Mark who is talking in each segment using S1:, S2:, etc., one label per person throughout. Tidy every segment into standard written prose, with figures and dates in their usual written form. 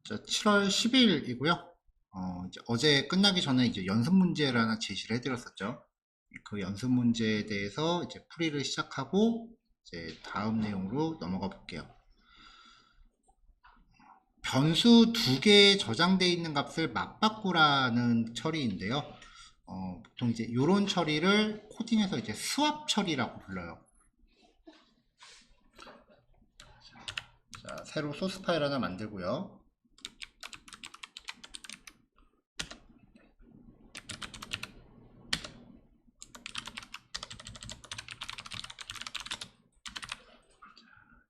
S1: 자, 7월 10일이고요. 어제 끝나기 전에 이제 연습 문제를 하나 제시를 해드렸었죠. 그 연습 문제에 대해서 이제 풀이를 시작하고 이제 다음 내용으로 넘어가 볼게요. 변수 두 개에 저장되어 있는 값을 맞바꾸라는 처리인데요. 보통 이제 이런 처리를 코딩에서 이제 스왑 처리라고 불러요. 자, 새로 소스 파일 하나 만들고요.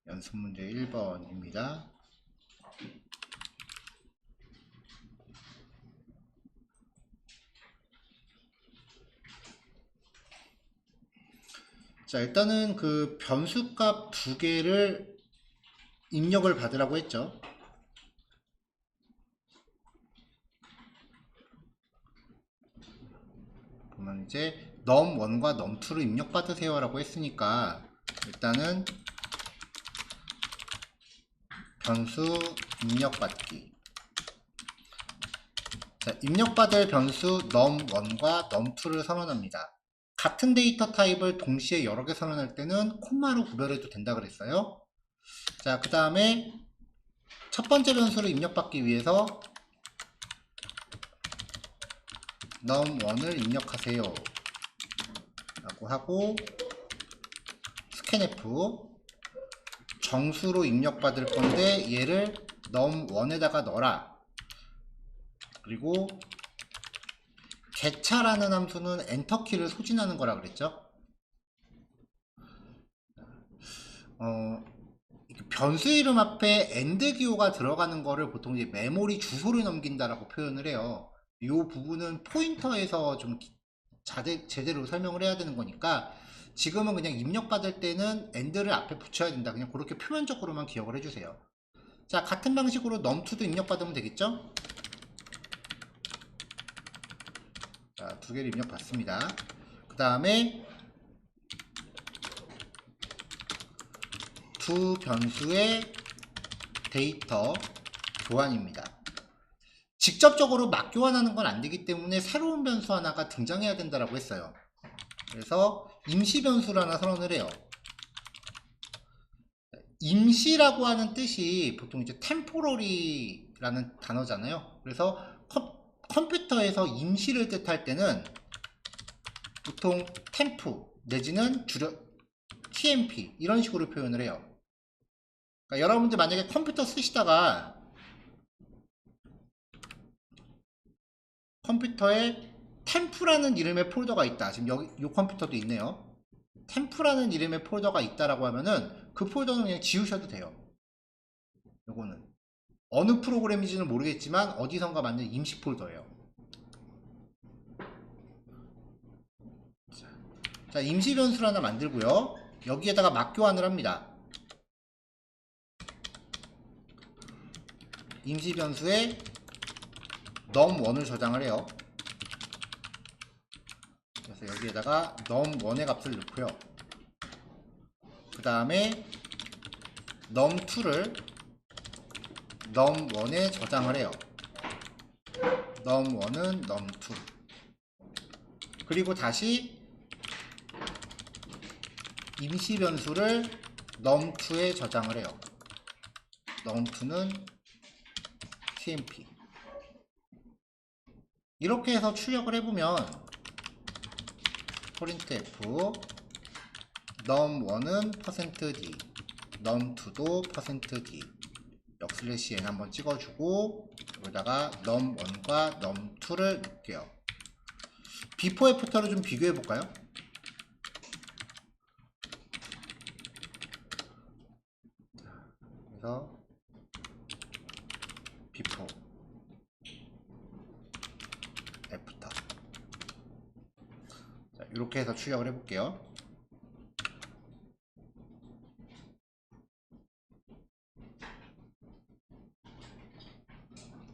S1: 연습 문제 1번입니다. 자, 일단은 그 변수값 두 개를 입력을 받으라고 했죠. 그러면 이제 num1과 num2를 입력받으세요 라고 했으니까 일단은 변수 입력받기. 자, 입력받을 변수 num1과 num2를 선언합니다. 같은 데이터 타입을 동시에 여러 개 선언할 때는 콤마로 구별해도 된다 그랬어요. 자, 그 다음에 첫 번째 변수를 입력받기 위해서 num1을 입력하세요 라고 하고 scanf 정수로 입력받을 건데 얘를 num1에다가 넣어라. 그리고 get차라는 함수는 엔터키를 소진하는 거라 그랬죠. 변수 이름 앞에 AND 기호가 들어가는 거를 보통 이제 메모리 주소를 넘긴다라고 표현을 해요. 이 부분은 포인터에서 좀 제대로 설명을 해야 되는 거니까 지금은 그냥 입력받을 때는 AND를 앞에 붙여야 된다. 그냥 그렇게 표면적으로만 기억을 해주세요. 자, 같은 방식으로 num2도 입력받으면 되겠죠? 자, 두 개를 입력받습니다. 그 다음에 두 변수의 데이터 교환입니다. 직접적으로 막 교환하는 건 안 되기 때문에 새로운 변수 하나가 등장해야 된다라고 했어요. 그래서 임시 변수를 하나 선언을 해요. 임시라고 하는 뜻이 보통 이제 temporary라는 단어잖아요. 그래서 컴퓨터에서 임시를 뜻할 때는 보통 temp 내지는 줄여 tmp 이런 식으로 표현을 해요. 그러니까 여러분들 만약에 컴퓨터 쓰시다가 컴퓨터에 템프라는 이름의 폴더가 있다. 지금 여기 이 컴퓨터도 있네요. 템프라는 이름의 폴더가 있다라고 하면은 그 폴더는 그냥 지우셔도 돼요. 요거는 어느 프로그램인지는 모르겠지만 어디선가 만든 임시 폴더예요. 자, 임시 변수를 하나 만들고요. 여기에다가 막 교환을 합니다. 임시 변수에 num1을 저장을 해요. 그래서 여기에다가 num1의 값을 넣고요. 그 다음에 num2를 num1에 저장을 해요. num1은 num2. 그리고 다시 임시 변수를 num2에 저장을 해요. num2는 tmp. 이렇게 해서 출력을 해보면 printf num1은 %d num2도 %d 역슬래시 n 한번 찍어주고 여기다가 num1과 num2를 넣을게요. 비포 애프터를 좀 비교해 볼까요? 그래서 비포 애프터 이렇게 해서 출력을 해볼게요.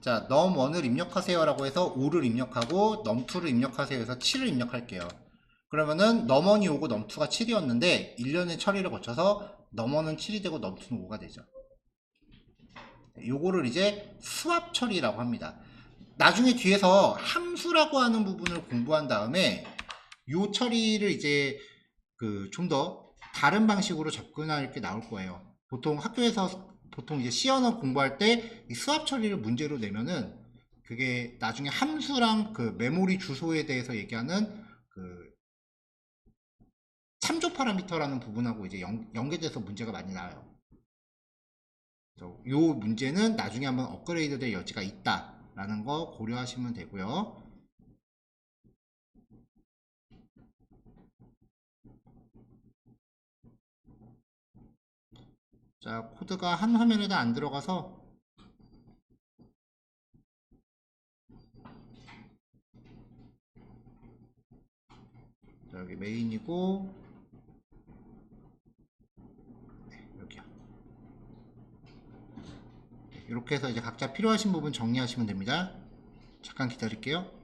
S1: 자, num1을 입력하세요 라고 해서 5를 입력하고 num2를 입력하세요 해서 7을 입력할게요. 그러면은 num1이 5고 num2가 7이었는데 1년의 처리를 거쳐서 num1은 7이 되고 num2는 5가 되죠. 요거를 이제 수압 처리라고 합니다. 나중에 뒤에서 함수라고 하는 부분을 공부한 다음에 요 처리를 이제 그 좀 더 다른 방식으로 접근할 게 나올 거예요. 보통 학교에서 보통 이제 C 언어 공부할 때 이 수압 처리를 문제로 내면은 그게 나중에 함수랑 그 메모리 주소에 대해서 얘기하는 그 참조 파라미터라는 부분하고 이제 연계돼서 문제가 많이 나와요. 그래서 요 문제는 나중에 한번 업그레이드 될 여지가 있다라는 거 고려하시면 되고요. 자, 코드가 한 화면에도 안 들어가서 자, 여기 메인이고 여기요. 이렇게 해서 이제 각자 필요하신 부분 정리하시면 됩니다. 잠깐 기다릴게요.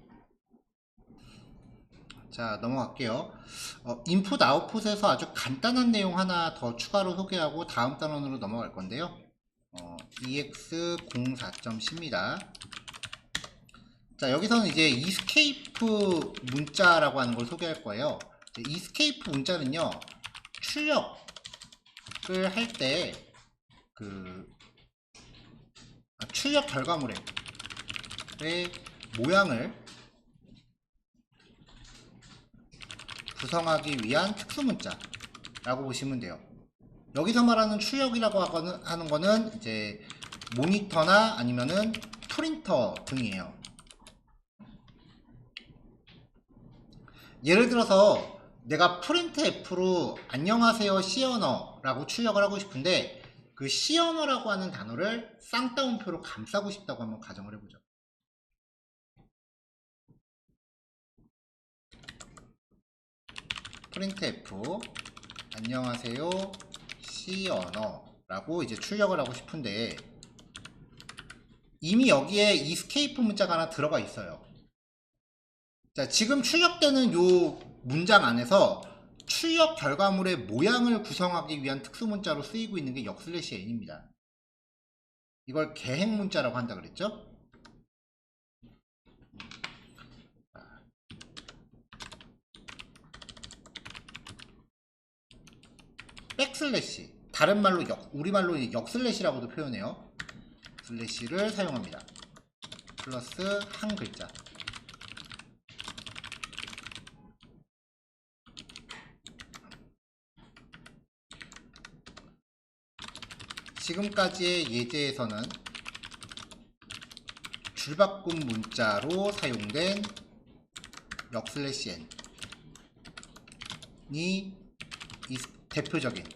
S1: 자, 넘어갈게요. 인풋 아웃풋에서 아주 간단한 내용 하나 더 추가로 소개하고 다음 단원으로 넘어갈 건데요. EX04.C입니다. 자, 여기서는 이제 이스케이프 문자라고 하는 걸 소개할 거예요. 이스케이프 문자는요, 출력을 할 때 그 출력 결과물의 모양을 구성하기 위한 특수문자라고 보시면 돼요. 여기서 말하는 출력이라고 하는 거는 이제 모니터나 아니면은 프린터 등이에요. 예를 들어서 내가 프린트F로 안녕하세요 C 언어라고 출력을 하고 싶은데 그 C 언어라고 하는 단어를 쌍따옴표로 감싸고 싶다고 한번 가정을 해보죠. 프린트F 안녕하세요 C 언어라고 이제 출력을 하고 싶은데 이미 여기에 이스케이프 문자가 하나 들어가 있어요. 자, 지금 출력되는 요 문장 안에서 출력 결과물의 모양을 구성하기 위한 특수 문자로 쓰이고 있는 게 역/n입니다. 이걸 계획 문자라고 한다 그랬죠? 백슬래시, 다른 말로 우리말로 역슬래시라고도 표현해요. 슬래시를 사용합니다. 플러스 한 글자. 지금까지의 예제에서는 줄바꿈 문자로 사용된 역/n이 대표적인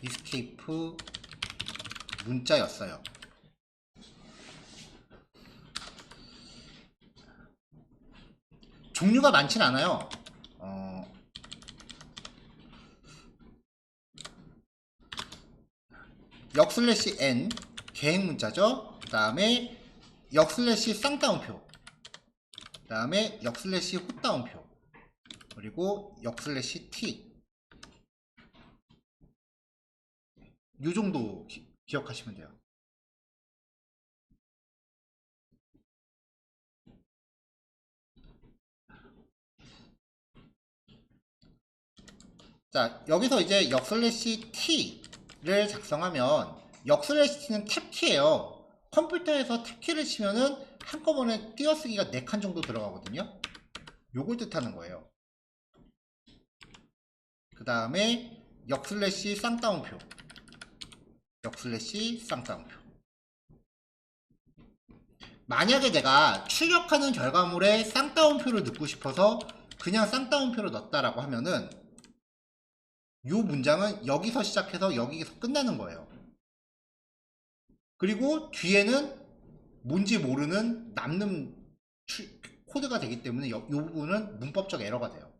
S1: 이스케이프 문자였어요. 종류가 많진 않아요. 역/n 계획 문자죠. 그 다음에 역/ 쌍따옴표, 그 다음에 역/ 헛따옴표, 그리고 역/ t 요 정도 기억하시면 돼요. 자, 여기서 이제 역/t를 작성하면 역/t는 탭키예요. 컴퓨터에서 탭키를 치면은 한꺼번에 띄어쓰기가 4칸 정도 들어가거든요. 요걸 뜻하는 거예요. 그 다음에 역/ 쌍따옴표, 역/ 쌍따옴표. 만약에 내가 출력하는 결과물에 쌍따옴표를 넣고 싶어서 그냥 쌍따옴표를 넣었다라고 하면은 이 문장은 여기서 시작해서 여기서 끝나는 거예요. 그리고 뒤에는 뭔지 모르는 남는 코드가 되기 때문에 이 부분은 문법적 에러가 돼요.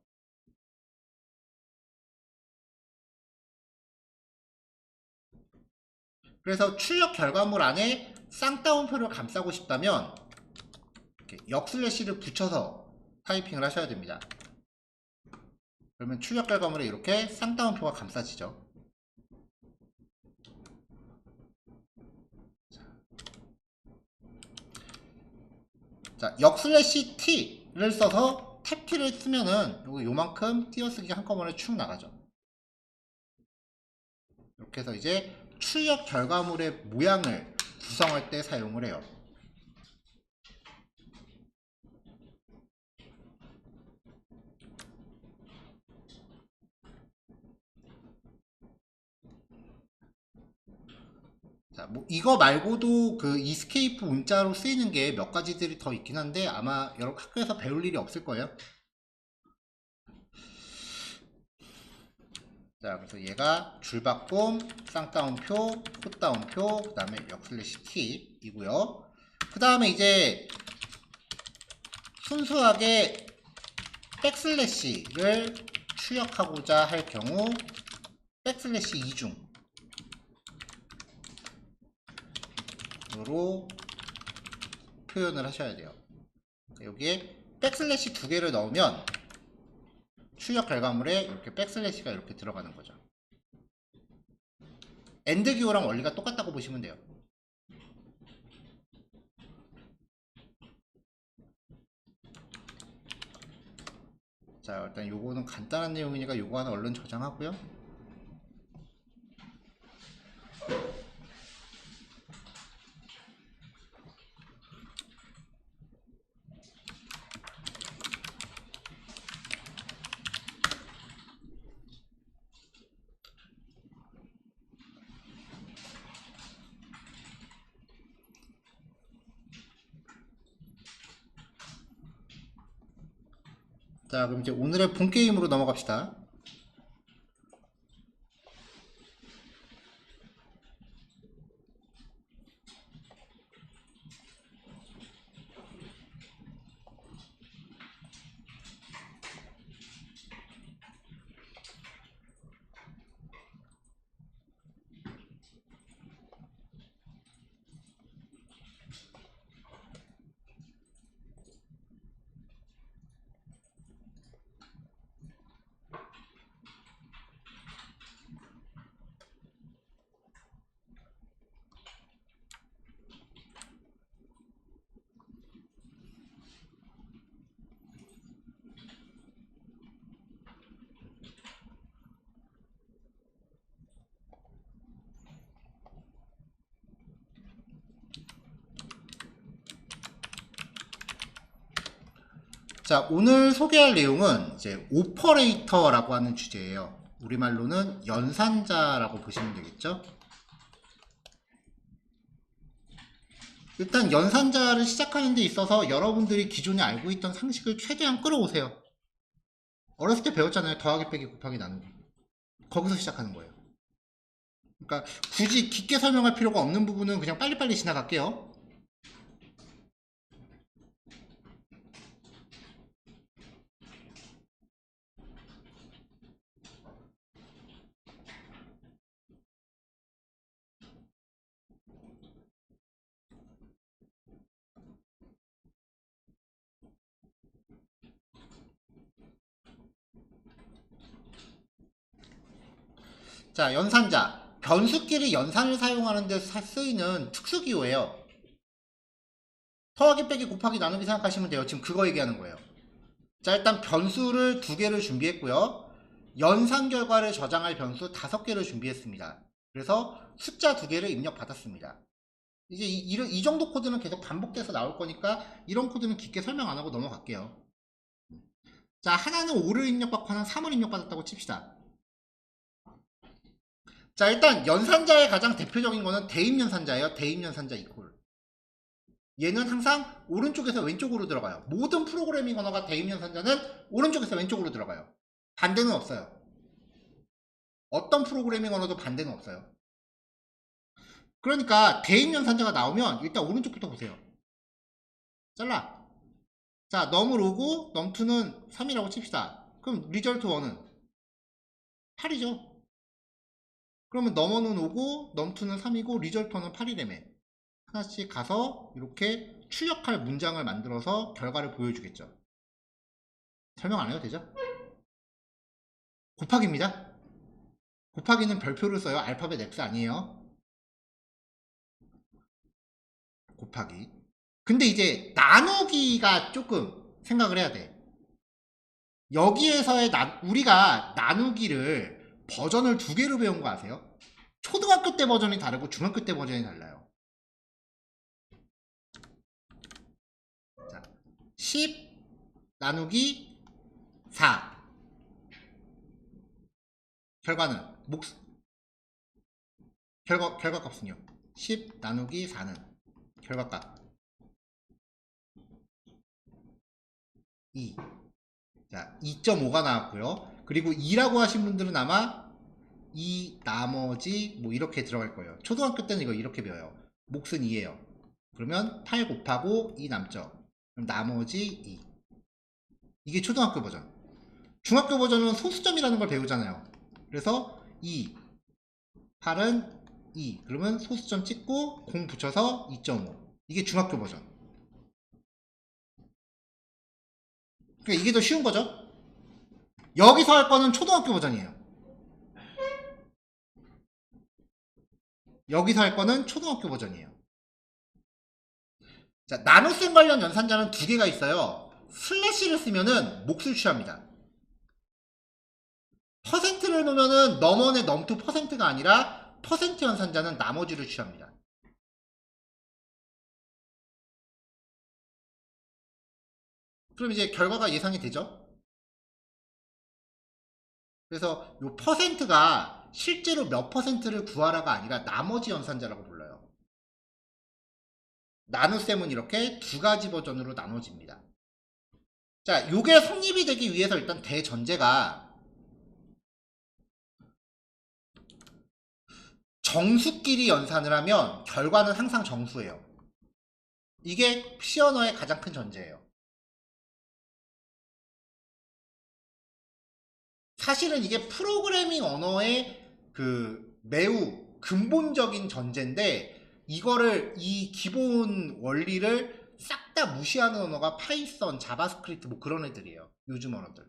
S1: 그래서 출력 결과물 안에 쌍따옴표를 감싸고 싶다면 이렇게 역/를 붙여서 타이핑을 하셔야 됩니다. 그러면 출력 결과물에 이렇게 쌍따옴표가 감싸지죠. 자, 역슬래시 t를 써서 탭 키를 쓰면은 요만큼 띄어쓰기가 한꺼번에 축 나가죠. 이렇게 해서 이제 출력 결과물의 모양을 구성할 때 사용을 해요. 자, 뭐 이거 말고도 그 이스케이프 문자로 쓰이는 게 몇 가지들이 더 있긴 한데 아마 여러 학교에서 배울 일이 없을 거예요. 자, 그래서 얘가 줄바꿈, 쌍따옴표, 콧따옴표, 그 다음에 역슬래시 t이고요. 그 다음에 이제 순수하게 백슬래시를 출력하고자 할 경우 백슬래시 이중으로 표현을 하셔야 돼요. 여기에 백슬래시 두 개를 넣으면 출력 결과물에 이렇게 백슬래시가 이렇게 들어가는 거죠. 엔드 기호랑 원리가 똑같다고 보시면 돼요. 자, 일단 요거는 간단한 내용이니까 요거 하나 얼른 저장하고요. 자, 그럼 이제 오늘의 본 게임으로 넘어갑시다. 자, 오늘 소개할 내용은 이제 오퍼레이터라고 하는 주제예요. 우리말로는 연산자라고 보시면 되겠죠. 일단 연산자를 시작하는 데 있어서 여러분들이 기존에 알고 있던 상식을 최대한 끌어오세요. 어렸을 때 배웠잖아요. 더하기 빼기 곱하기 나누기. 거기서 시작하는 거예요. 그러니까 굳이 깊게 설명할 필요가 없는 부분은 그냥 빨리빨리 지나갈게요. 자, 연산자. 변수끼리 연산을 사용하는 데 쓰이는 특수기호예요. 더하기 빼기 곱하기 나누기 생각하시면 돼요. 지금 그거 얘기하는 거예요. 자, 일단 변수를 두 개를 준비했고요. 연산 결과를 저장할 변수 5개를 준비했습니다. 그래서 숫자 2개를 입력받았습니다. 이제 이 정도 코드는 계속 반복돼서 나올 거니까 이런 코드는 깊게 설명 안 하고 넘어갈게요. 자, 하나는 5를 입력받고 하나는 3을 입력받았다고 칩시다. 자, 일단 연산자의 가장 대표적인 거는 대입연산자예요. 대입연산자 이퀄. 얘는 항상 오른쪽에서 왼쪽으로 들어가요. 모든 프로그래밍 언어가 대입연산자는 오른쪽에서 왼쪽으로 들어가요. 반대는 없어요. 어떤 프로그래밍 언어도 반대는 없어요. 그러니까 대입연산자가 나오면 일단 오른쪽부터 보세요. 잘라. 자, 넘을 오고 넘2는 3이라고 칩시다. 그럼 리절트 1은 8이죠. 그러면 넘어는 오고 넘2는 3이고 리절트 1은 8이라며. 하나씩 가서 이렇게 출력할 문장을 만들어서 결과를 보여주겠죠. 설명 안 해도 되죠? 곱하기입니다. 곱하기는 별표를 써요. 알파벳 X 아니에요. 곱하기. 근데 이제 나누기가 조금 생각을 해야 돼. 여기에서의 우리가 나누기를 버전을 두 개로 배운 거 아세요? 초등학교 때 버전이 다르고 중학교 때 버전이 달라요. 자, 10 나누기 4. 결과는 결과값은요. 10 나누기 4는 결과값 2. 자, 2.5가 나왔고요. 그리고 2라고 하신 분들은 아마 이 나머지 뭐 이렇게 들어갈 거예요. 초등학교 때는 이거 이렇게 배워요. 몫은 2예요. 그러면 8 곱하고 2 남죠. 그럼 나머지 2. 이게 초등학교 버전. 중학교 버전은 소수점이라는 걸 배우잖아요. 그래서 2, 8은 2. 그러면 소수점 찍고 0 붙여서 2.5. 이게 중학교 버전. 그러니까 이게 더 쉬운 거죠. 여기서 할 거는 초등학교 버전이에요. 여기서 할 거는 초등학교 버전이에요. 자, 나눗셈 관련 연산자는 두 개가 있어요. 슬래시를 쓰면은 몫을 취합니다. 퍼센트를 놓으면은 넘원의 넘투 퍼센트가 아니라 퍼센트 연산자는 나머지를 취합니다. 그럼 이제 결과가 예상이 되죠? 그래서 이 퍼센트가 실제로 몇 퍼센트를 구하라가 아니라 나머지 연산자라고 불러요. 나눗셈은 이렇게 두 가지 버전으로 나눠집니다. 자, 요게 성립이 되기 위해서 일단 대전제가 정수끼리 연산을 하면 결과는 항상 정수예요. 이게 C 언어의 가장 큰 전제예요. 사실은 이게 프로그래밍 언어의 그 매우 근본적인 전제인데 이거를 이 기본 원리를 싹 다 무시하는 언어가 파이썬, 자바스크립트 뭐 그런 애들이에요. 요즘 언어들.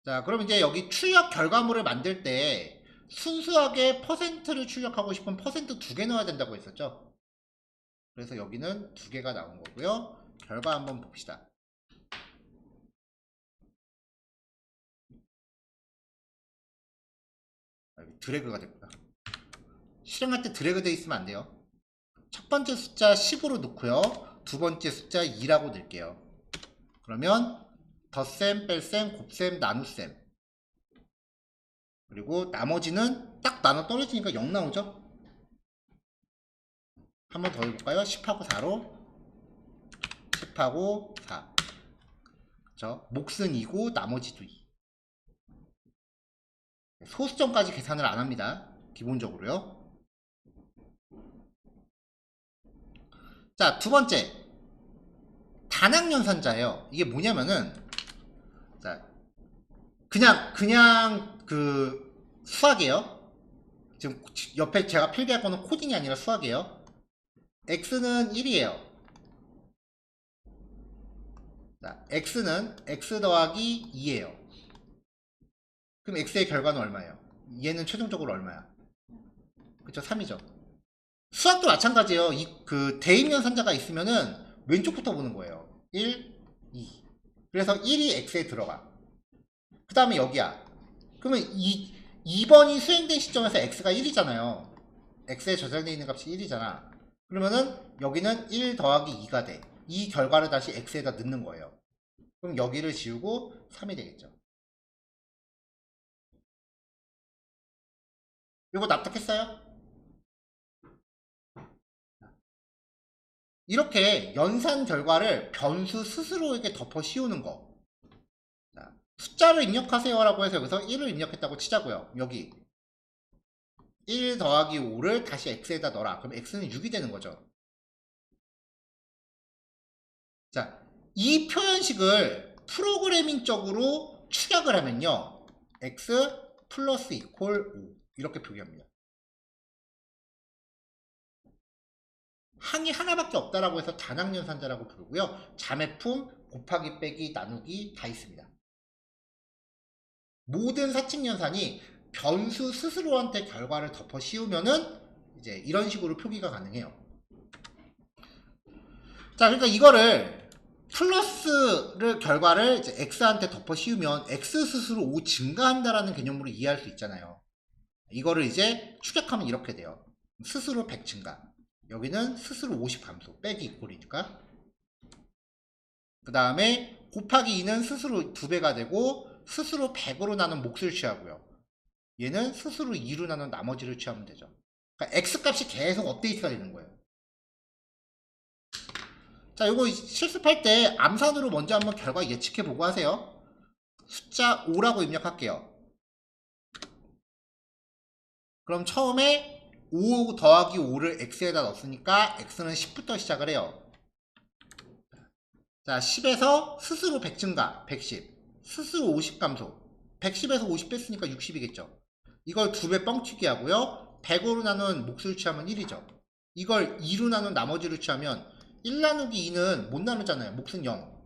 S1: 자, 그럼 이제 여기 출력 결과물을 만들 때 순수하게 퍼센트를 출력하고 싶으면 퍼센트 두 개 넣어야 된다고 했었죠. 그래서 여기는 두 개가 나온 거고요. 결과 한번 봅시다. 여기 드래그가 됐구나. 실행할 때 드래그 돼 있으면 안 돼요. 첫 번째 숫자 10으로 넣고요. 두 번째 숫자 2라고 넣을게요. 그러면 덧셈, 뺄셈, 곱셈, 나눗셈. 그리고 나머지는 딱 나눠 떨어지니까 0 나오죠? 한 번 더 해볼까요? 10하고 4로 10하고 4. 그쵸? 몫은 2고 나머지도 2. 소수점까지 계산을 안 합니다. 기본적으로요. 자, 두 번째. 단항연산자예요. 이게 뭐냐면은 자, 그냥 그 수학이에요. 지금 옆에 제가 필기할 거는 코딩이 아니라 수학이에요. x는 1이에요. 자, x는 x 더하기 2예요. 그럼 x의 결과는 얼마예요? 얘는 최종적으로 얼마야? 그쵸, 3이죠. 수학도 마찬가지예요. 그 대입연산자가 있으면은 왼쪽부터 보는 거예요. 1, 2. 그래서 1이 x에 들어가. 그 다음에 여기야. 그러면 2번이 수행된 시점에서 x가 1이잖아요. x에 저장되어 있는 값이 1이잖아. 그러면은 여기는 1 더하기 2가 돼. 이 결과를 다시 x에다 넣는 거예요. 그럼 여기를 지우고 3이 되겠죠. 이거 납득했어요? 이렇게 연산 결과를 변수 스스로에게 덮어 씌우는 거. 자, 숫자를 입력하세요 라고 해서 여기서 1을 입력했다고 치자고요. 여기 1 더하기 5를 다시 x에다 넣어라. 그럼 x는 6이 되는 거죠. 자, 이 표현식을 프로그래밍적으로 축약을 하면요. x 플러스 이퀄 5 이렇게 표기합니다. 항이 하나밖에 없다라고 해서 단항연산자라고 부르고요. 자매품 곱하기 빼기 나누기 다 있습니다. 모든 사칙연산이 변수 스스로한테 결과를 덮어 씌우면은 이제 이런 식으로 표기가 가능해요. 자, 그러니까 이거를 플러스를 결과를 이제 x한테 덮어 씌우면 x 스스로 5 증가한다라는 개념으로 이해할 수 있잖아요. 이거를 이제 추격하면 이렇게 돼요. 스스로 100 증가, 여기는 스스로 50 감소, 빼기 이꼴이니까. 그 다음에 곱하기 2는 스스로 2배가 되고 스스로 100으로 나눈 몫을 취하고요. 얘는 스스로 2로 나눈 나머지를 취하면 되죠. 그러니까 x값이 계속 업데이트가 되는 거예요. 자, 이거 실습할 때 암산으로 먼저 한번 결과 예측해 보고 하세요. 숫자 5라고 입력할게요. 그럼 처음에 5 더하기 5를 x에다 넣었으니까 x는 10부터 시작을 해요. 자, 10에서 스스로 100 증가, 110. 스스로 50 감소. 110에서 50 뺐으니까 60이겠죠. 이걸 2배 뻥튀기 하고요. 100으로 나눈 몫을 취하면 1이죠. 이걸 2로 나눈 나머지를 취하면 1 나누기 2는 못 나누잖아요. 몫은 0.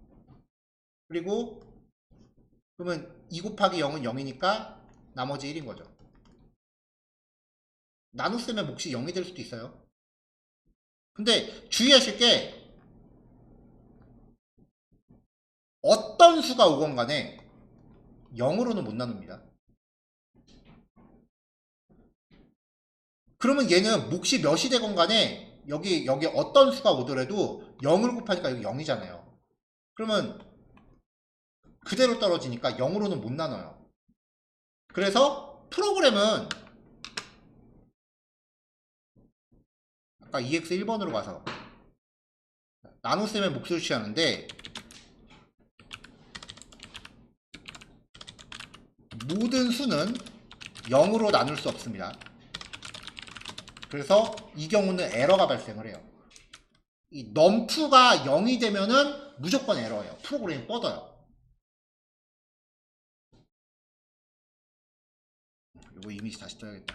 S1: 그리고 그러면 2 곱하기 0은 0이니까 나머지 1인 거죠. 나눗셈의 몫이 0이 될 수도 있어요. 근데 주의하실 게 어떤 수가 오건 간에 0으로는 못 나눕니다. 그러면 얘는 몫이 몇이 되건 간에 여기 어떤 수가 오더라도 0을 곱하니까 여기 0이잖아요. 그러면 그대로 떨어지니까 0으로는 못 나눠요. 그래서 프로그램은 아까 EX 1번으로 가서 나눗셈의 몫을 취하는데 모든 수는 0으로 나눌 수 없습니다. 그래서 이 경우는 에러가 발생을 해요. 이 넘프가 0이 되면은 무조건 에러예요. 프로그램이 뻗어요. 이거 이미지 다시 떠야겠다.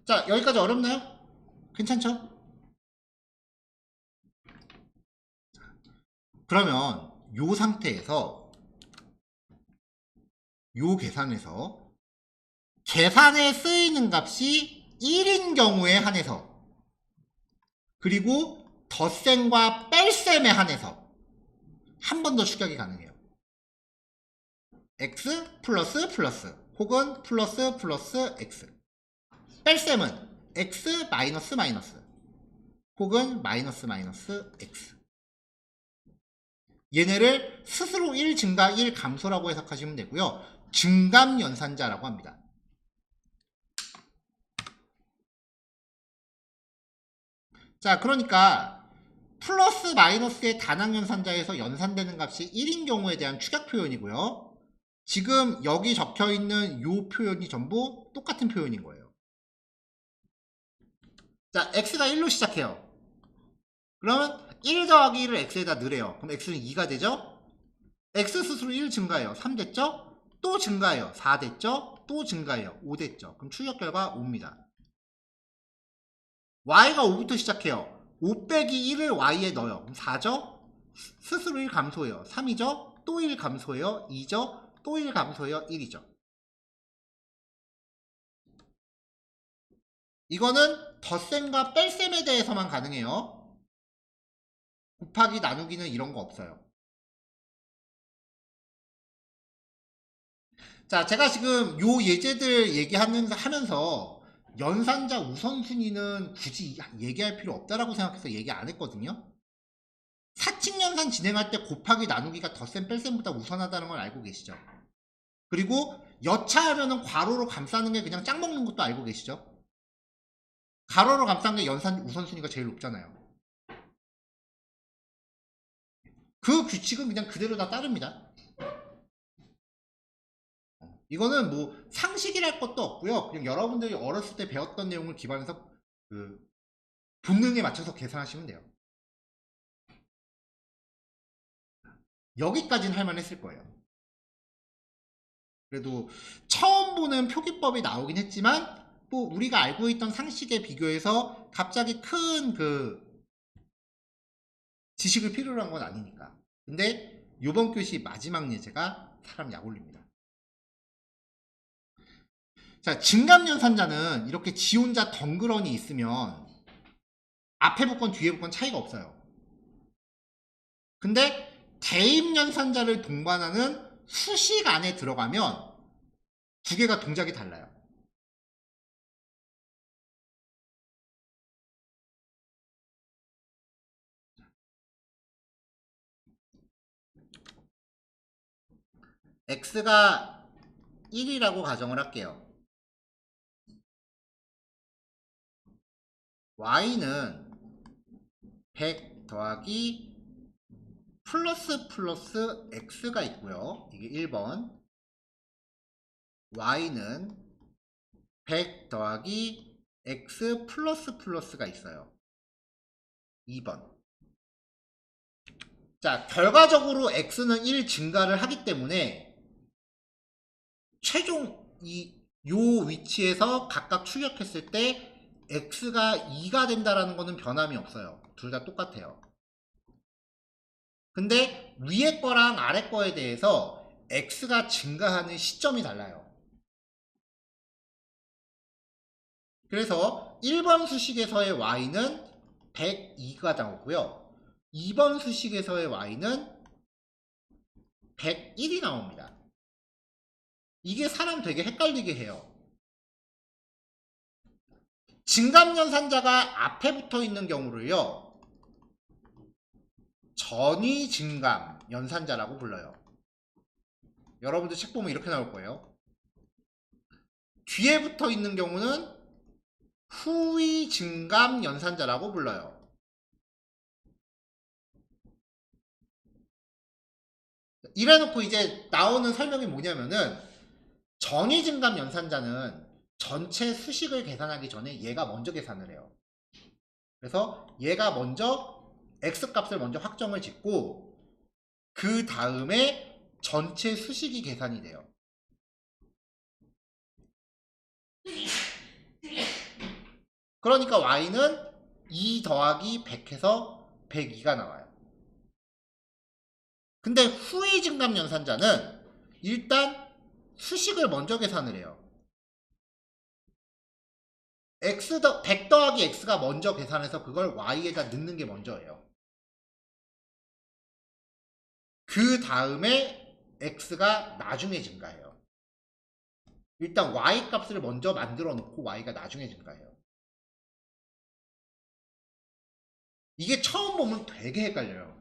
S1: 자, 여기까지 어렵나요? 괜찮죠? 그러면 요 상태에서 요 계산에서 계산에 쓰이는 값이 1인 경우에 한해서 그리고 덧셈과 뺄셈에 한해서 한 번 더 추격이 가능해요. x 플러스 플러스 혹은 플러스 플러스 x. 뺄셈은 x 마이너스 마이너스 혹은 마이너스 마이너스 x. 얘네를 스스로 1 증가 1 감소라고 해석하시면 되고요. 증감 연산자라고 합니다. 자, 그러니까 플러스 마이너스의 단항 연산자에서 연산되는 값이 1인 경우에 대한 축약 표현이고요. 지금 여기 적혀있는 이 표현이 전부 똑같은 표현인 거예요. 자, x가 1로 시작해요. 그러면 1 더하기 1을 x에다 넣으래요. 그럼 x는 2가 되죠? x 스스로 1 증가해요. 3 됐죠? 또 증가해요. 4 됐죠? 또 증가해요. 5 됐죠? 그럼 출력 결과 5입니다. y가 5부터 시작해요. 5 빼기 1을 y에 넣어요. 그럼 4죠? 스스로 1 감소해요. 3이죠? 또 1 감소해요. 2죠? 또 1 감소해요. 1이죠. 이거는 덧셈과 뺄셈에 대해서만 가능해요. 곱하기 나누기는 이런 거 없어요. 자, 제가 지금 요 예제들 얘기하면서 연산자 우선순위는 굳이 얘기할 필요 없다라고 생각해서 얘기 안 했거든요. 사칙연산 진행할 때 곱하기 나누기가 덧셈 뺄셈보다 우선하다는 걸 알고 계시죠? 그리고 여차하면은 괄호로 감싸는 게 그냥 짝 먹는 것도 알고 계시죠? 가로로 감싼 게 연산 우선순위가 제일 높잖아요. 그 규칙은 그냥 그대로 다 따릅니다. 이거는 뭐 상식이랄 것도 없고요. 그냥 여러분들이 어렸을 때 배웠던 내용을 기반해서 그 본능에 맞춰서 계산하시면 돼요. 여기까지는 할만했을 거예요. 그래도 처음 보는 표기법이 나오긴 했지만 뭐 우리가 알고 있던 상식에 비교해서 갑자기 큰 그 지식을 필요로 한 건 아니니까. 근데 요번 교시 마지막 예제가 사람 약 올립니다. 자, 증감연산자는 이렇게 지 혼자 덩그러니 있으면 앞에 붙건 뒤에 붙건 차이가 없어요. 근데 대입연산자를 동반하는 수식 안에 들어가면 두 개가 동작이 달라요. x가 1이라고 가정을 할게요. y는 100 더하기 플러스 x가 있고요. 이게 1번. y는 100 더하기 x 플러스가 있어요. 2번. 자, 결과적으로 x는 1 증가를 하기 때문에 최종 요 위치에서 각각 출력했을 때 x가 2가 된다라는 거는 변함이 없어요. 둘 다 똑같아요. 근데 위에 거랑 아래 거에 대해서 x가 증가하는 시점이 달라요. 그래서 1번 수식에서의 y는 102가 나오고요. 2번 수식에서의 y는 101이 나옵니다. 이게 사람 되게 헷갈리게 해요. 증감연산자가 앞에 붙어 있는 경우를요, 전위 증감 연산자라고 불러요. 여러분들 책 보면 이렇게 나올 거예요. 뒤에 붙어 있는 경우는 후위 증감 연산자라고 불러요. 이래놓고 이제 나오는 설명이 뭐냐면은 전위 증감 연산자는 전체 수식을 계산하기 전에 얘가 먼저 계산을 해요. 그래서 얘가 먼저 x값을 먼저 확정을 짓고 그 다음에 전체 수식이 계산이 돼요. 그러니까 y는 2 더하기 100 해서 102가 나와요. 근데 후위 증감 연산자는 일단 수식을 먼저 계산을 해요. 100 더하기 x가 먼저 계산해서 그걸 y에다 넣는 게 먼저예요. 그 다음에 x가 나중에 증가해요. 일단 y 값을 먼저 만들어 놓고 y가 나중에 증가해요. 이게 처음 보면 되게 헷갈려요.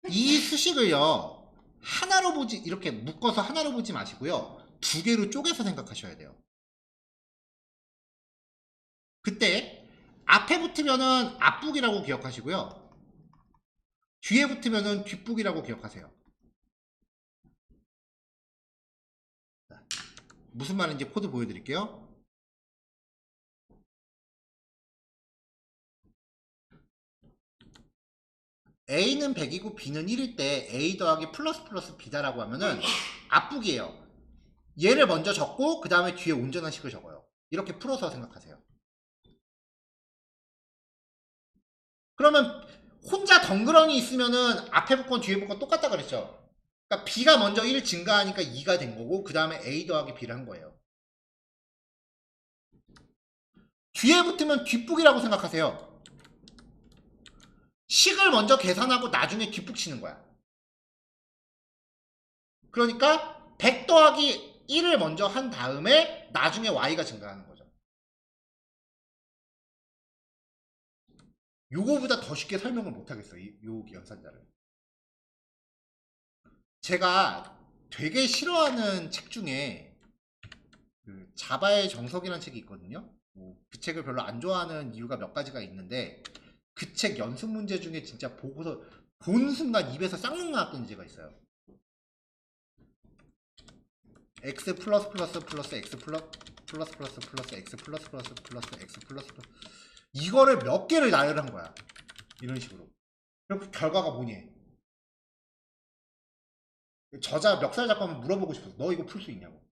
S1: 이 수식을요, 하나로 보지, 이렇게 묶어서 하나로 보지 마시고요, 두 개로 쪼개서 생각하셔야 돼요. 그때 앞에 붙으면은 앞북이라고 기억하시고요, 뒤에 붙으면은 뒷북이라고 기억하세요. 무슨 말인지 코드 보여드릴게요. A는 100이고 B는 1일 때 A 더하기 플러스 B다라고 하면은 앞북이에요. 얘를 먼저 적고 그 다음에 뒤에 온전한 식을 적어요. 이렇게 풀어서 생각하세요. 그러면 혼자 덩그러니 있으면은 앞에 붙건 뒤에 붙건 똑같다 그랬죠. 그러니까 B가 먼저 1 증가하니까 2가 된 거고 그 다음에 A 더하기 B를 한 거예요. 뒤에 붙으면 뒷북이라고 생각하세요. 식을 먼저 계산하고 나중에 뒷북 치는 거야. 그러니까 100 더하기 1을 먼저 한 다음에 나중에 y가 증가하는 거죠. 요거보다 더 쉽게 설명을 못하겠어요. 요 연산자를. 제가 되게 싫어하는 책 중에 그 자바의 정석이라는 책이 있거든요. 그 책을 별로 안 좋아하는 이유가 몇 가지가 있는데 그 책 연습 문제 중에 진짜 보고서 본 순간 입에서 쌍욕 나왔던 문제가 있어요. x 플러스 x 플러스 x 플러스 x 플러스 이거를 몇 개를 나열한 거야. 이런 식으로. 그럼 그 결과가 뭐니? 저자 멱살 잡고 한번 물어보고 싶어서 너 이거 풀 수 있냐고.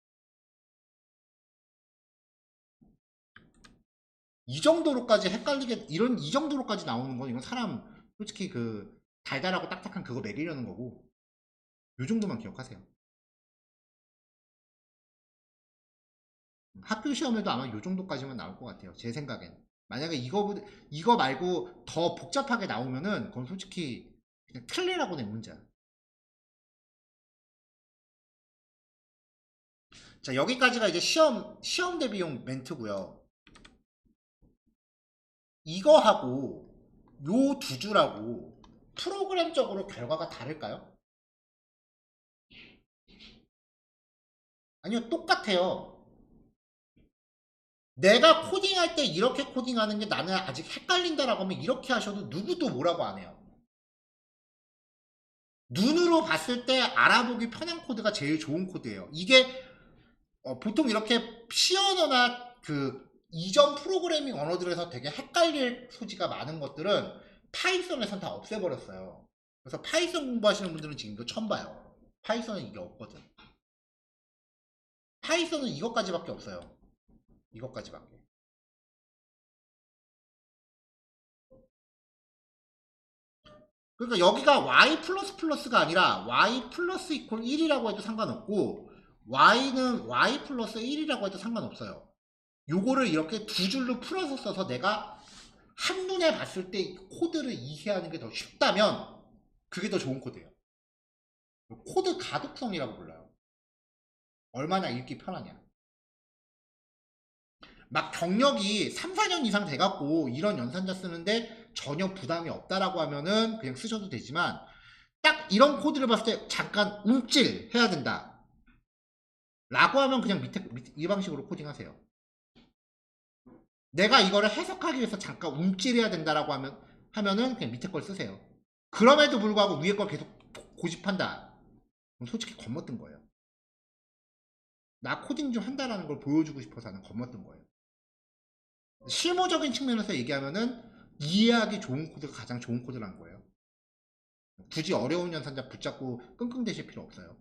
S1: 이 정도로까지 헷갈리게 이 정도로까지 나오는 건 이건 사람 솔직히 그 달달하고 딱딱한 그거 먹이려는 거고 요 정도만 기억하세요. 학교 시험에도 아마 요 정도까지만 나올 것 같아요. 제 생각엔. 만약에 이거 말고 더 복잡하게 나오면은 그건 솔직히 그냥 틀리라고 낸 문제야. 자, 여기까지가 이제 시험 대비용 멘트고요. 이거 하고 요 두 줄하고 프로그램적으로 결과가 다를까요? 아니요, 똑같아요. 내가 코딩할 때 이렇게 코딩하는 게 나는 아직 헷갈린다라고 하면 이렇게 하셔도 누구도 뭐라고 안 해요. 눈으로 봤을 때 알아보기 편한 코드가 제일 좋은 코드예요. 이게 보통 이렇게 C 언어나 그 이전 프로그래밍 언어들에서 되게 헷갈릴 소지가 많은 것들은 파이썬에선 다 없애버렸어요. 그래서 파이썬 공부하시는 분들은 지금 이거 처음 봐요. 파이썬은 이게 없거든. 파이썬은 이것까지밖에 없어요. 이것까지밖에. 그러니까 여기가 y++가 아니라 y 플러스 이퀄 1이라고 해도 상관없고 y는 y 플러스 1이라고 해도 상관없어요. 요거를 이렇게 두 줄로 풀어서 써서 내가 한눈에 봤을 때 코드를 이해하는 게 더 쉽다면 그게 더 좋은 코드예요. 코드 가독성이라고 불러요. 얼마나 읽기 편하냐. 막 경력이 3, 4년 이상 돼갖고 이런 연산자 쓰는데 전혀 부담이 없다라고 하면은 그냥 쓰셔도 되지만 딱 이런 코드를 봤을 때 잠깐 움찔 해야 된다 라고 하면 그냥 밑에 이 방식으로 코딩하세요. 내가 이거를 해석하기 위해서 잠깐 움찔해야 된다라고 하면은 그냥 밑에 걸 쓰세요. 그럼에도 불구하고 위에 걸 계속 고집한다. 그럼 솔직히 겁먹던 거예요. 나 코딩 좀 한다라는 걸 보여주고 싶어서 하는 겁먹던 거예요. 실무적인 측면에서 얘기하면은 이해하기 좋은 코드가 가장 좋은 코드라는 거예요. 굳이 어려운 연산자 붙잡고 끙끙대실 필요 없어요.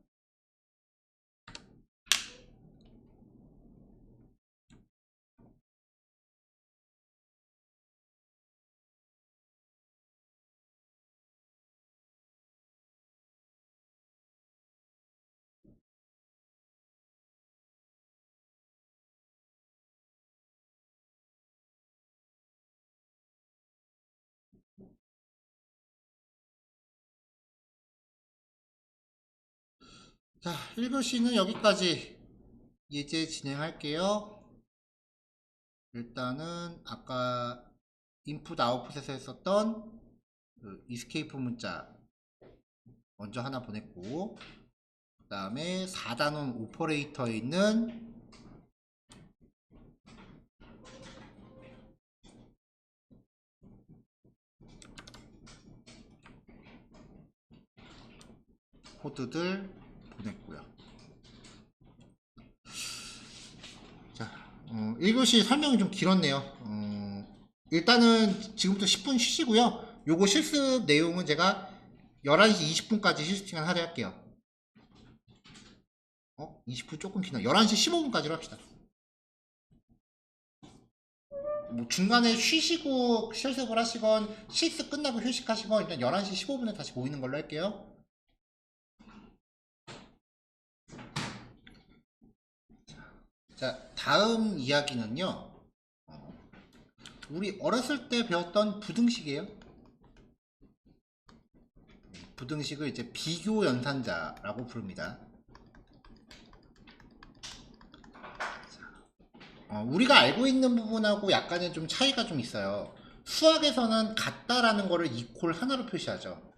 S1: 자, 1교시는 여기까지 이제 진행할게요. 일단은 아까 인풋 아웃풋에서 했었던 그 이스케이프 문자 먼저 하나 보냈고 그 다음에 4단원 오퍼레이터에 있는 코드들 보냈고요. 자, 1교시 설명이 좀 길었네요. 일단은 지금부터 10분 쉬시고요. 요거 실습 내용은 제가 11시 20분까지 실습 시간 할애할게요. 20분 조금 기나. 11시 15분까지로 합시다. 뭐 중간에 쉬시고 실습을 하시건 실습 끝나고 휴식하시건 일단 11시 15분에 다시 모이는 걸로 할게요. 자, 다음 이야기는요. 우리 어렸을 때 배웠던 부등식이에요. 부등식을 이제 비교 연산자라고 부릅니다. 우리가 알고 있는 부분하고 약간의 좀 차이가 좀 있어요. 수학에서는 같다라는 거를 이퀄 하나로 표시하죠.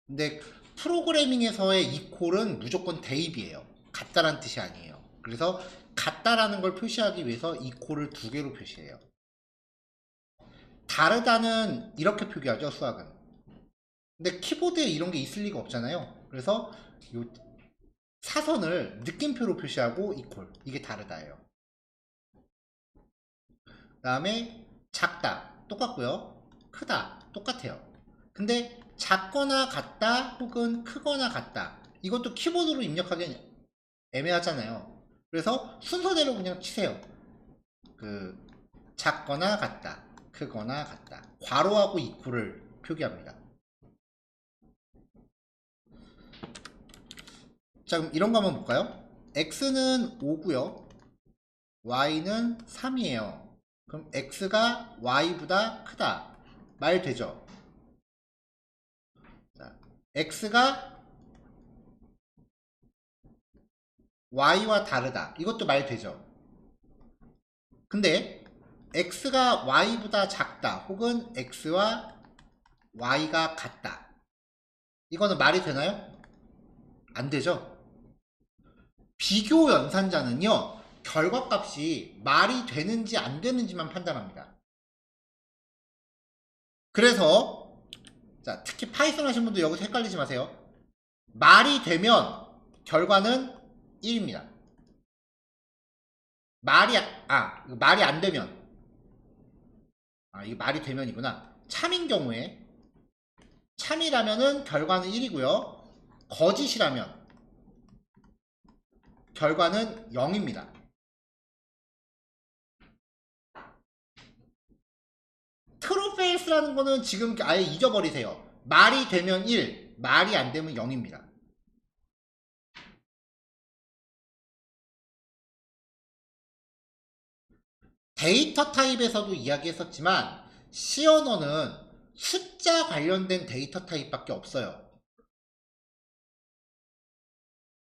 S1: 근데 프로그래밍에서의 이퀄은 무조건 대입이에요. 같다라는 뜻이 아니에요. 그래서 같다라는 걸 표시하기 위해서 이퀄을 두 개로 표시해요. 다르다는 이렇게 표기하죠, 수학은. 근데 키보드에 이런 게 있을 리가 없잖아요. 그래서 요 사선을 느낌표로 표시하고 이퀄. 이게 다르다예요. 그 다음에 작다. 똑같고요. 크다 똑같아요. 근데 작거나 같다 혹은 크거나 같다 이것도 키보드로 입력하기 애매하잖아요. 그래서 순서대로 그냥 치세요. 그 작거나 같다 크거나 같다 괄호하고 이퀄을 표기합니다. 자 그럼 이런 거 한번 볼까요? x는 5고요 y는 3이에요. 그럼 x가 y보다 크다 말 되죠? 자, x가 y와 다르다 이것도 말 되죠? 근데 x가 y보다 작다 혹은 x와 y가 같다 이거는 말이 되나요? 안 되죠? 비교 연산자는요 결과값이 말이 되는지 안 되는지만 판단합니다. 그래서 자 특히 파이썬 하신 분들 여기서 헷갈리지 마세요. 말이 되면 결과는 1입니다. 말이 안 되면 이게 말이 되면이구나. 참인 경우에 참이라면은 결과는 1이고요 거짓이라면 결과는 0입니다. 트루 페이스라는 거는 지금 아예 잊어버리세요. 말이 되면 1, 말이 안 되면 0입니다. 데이터 타입에서도 이야기했었지만 C 언어는 숫자 관련된 데이터 타입밖에 없어요.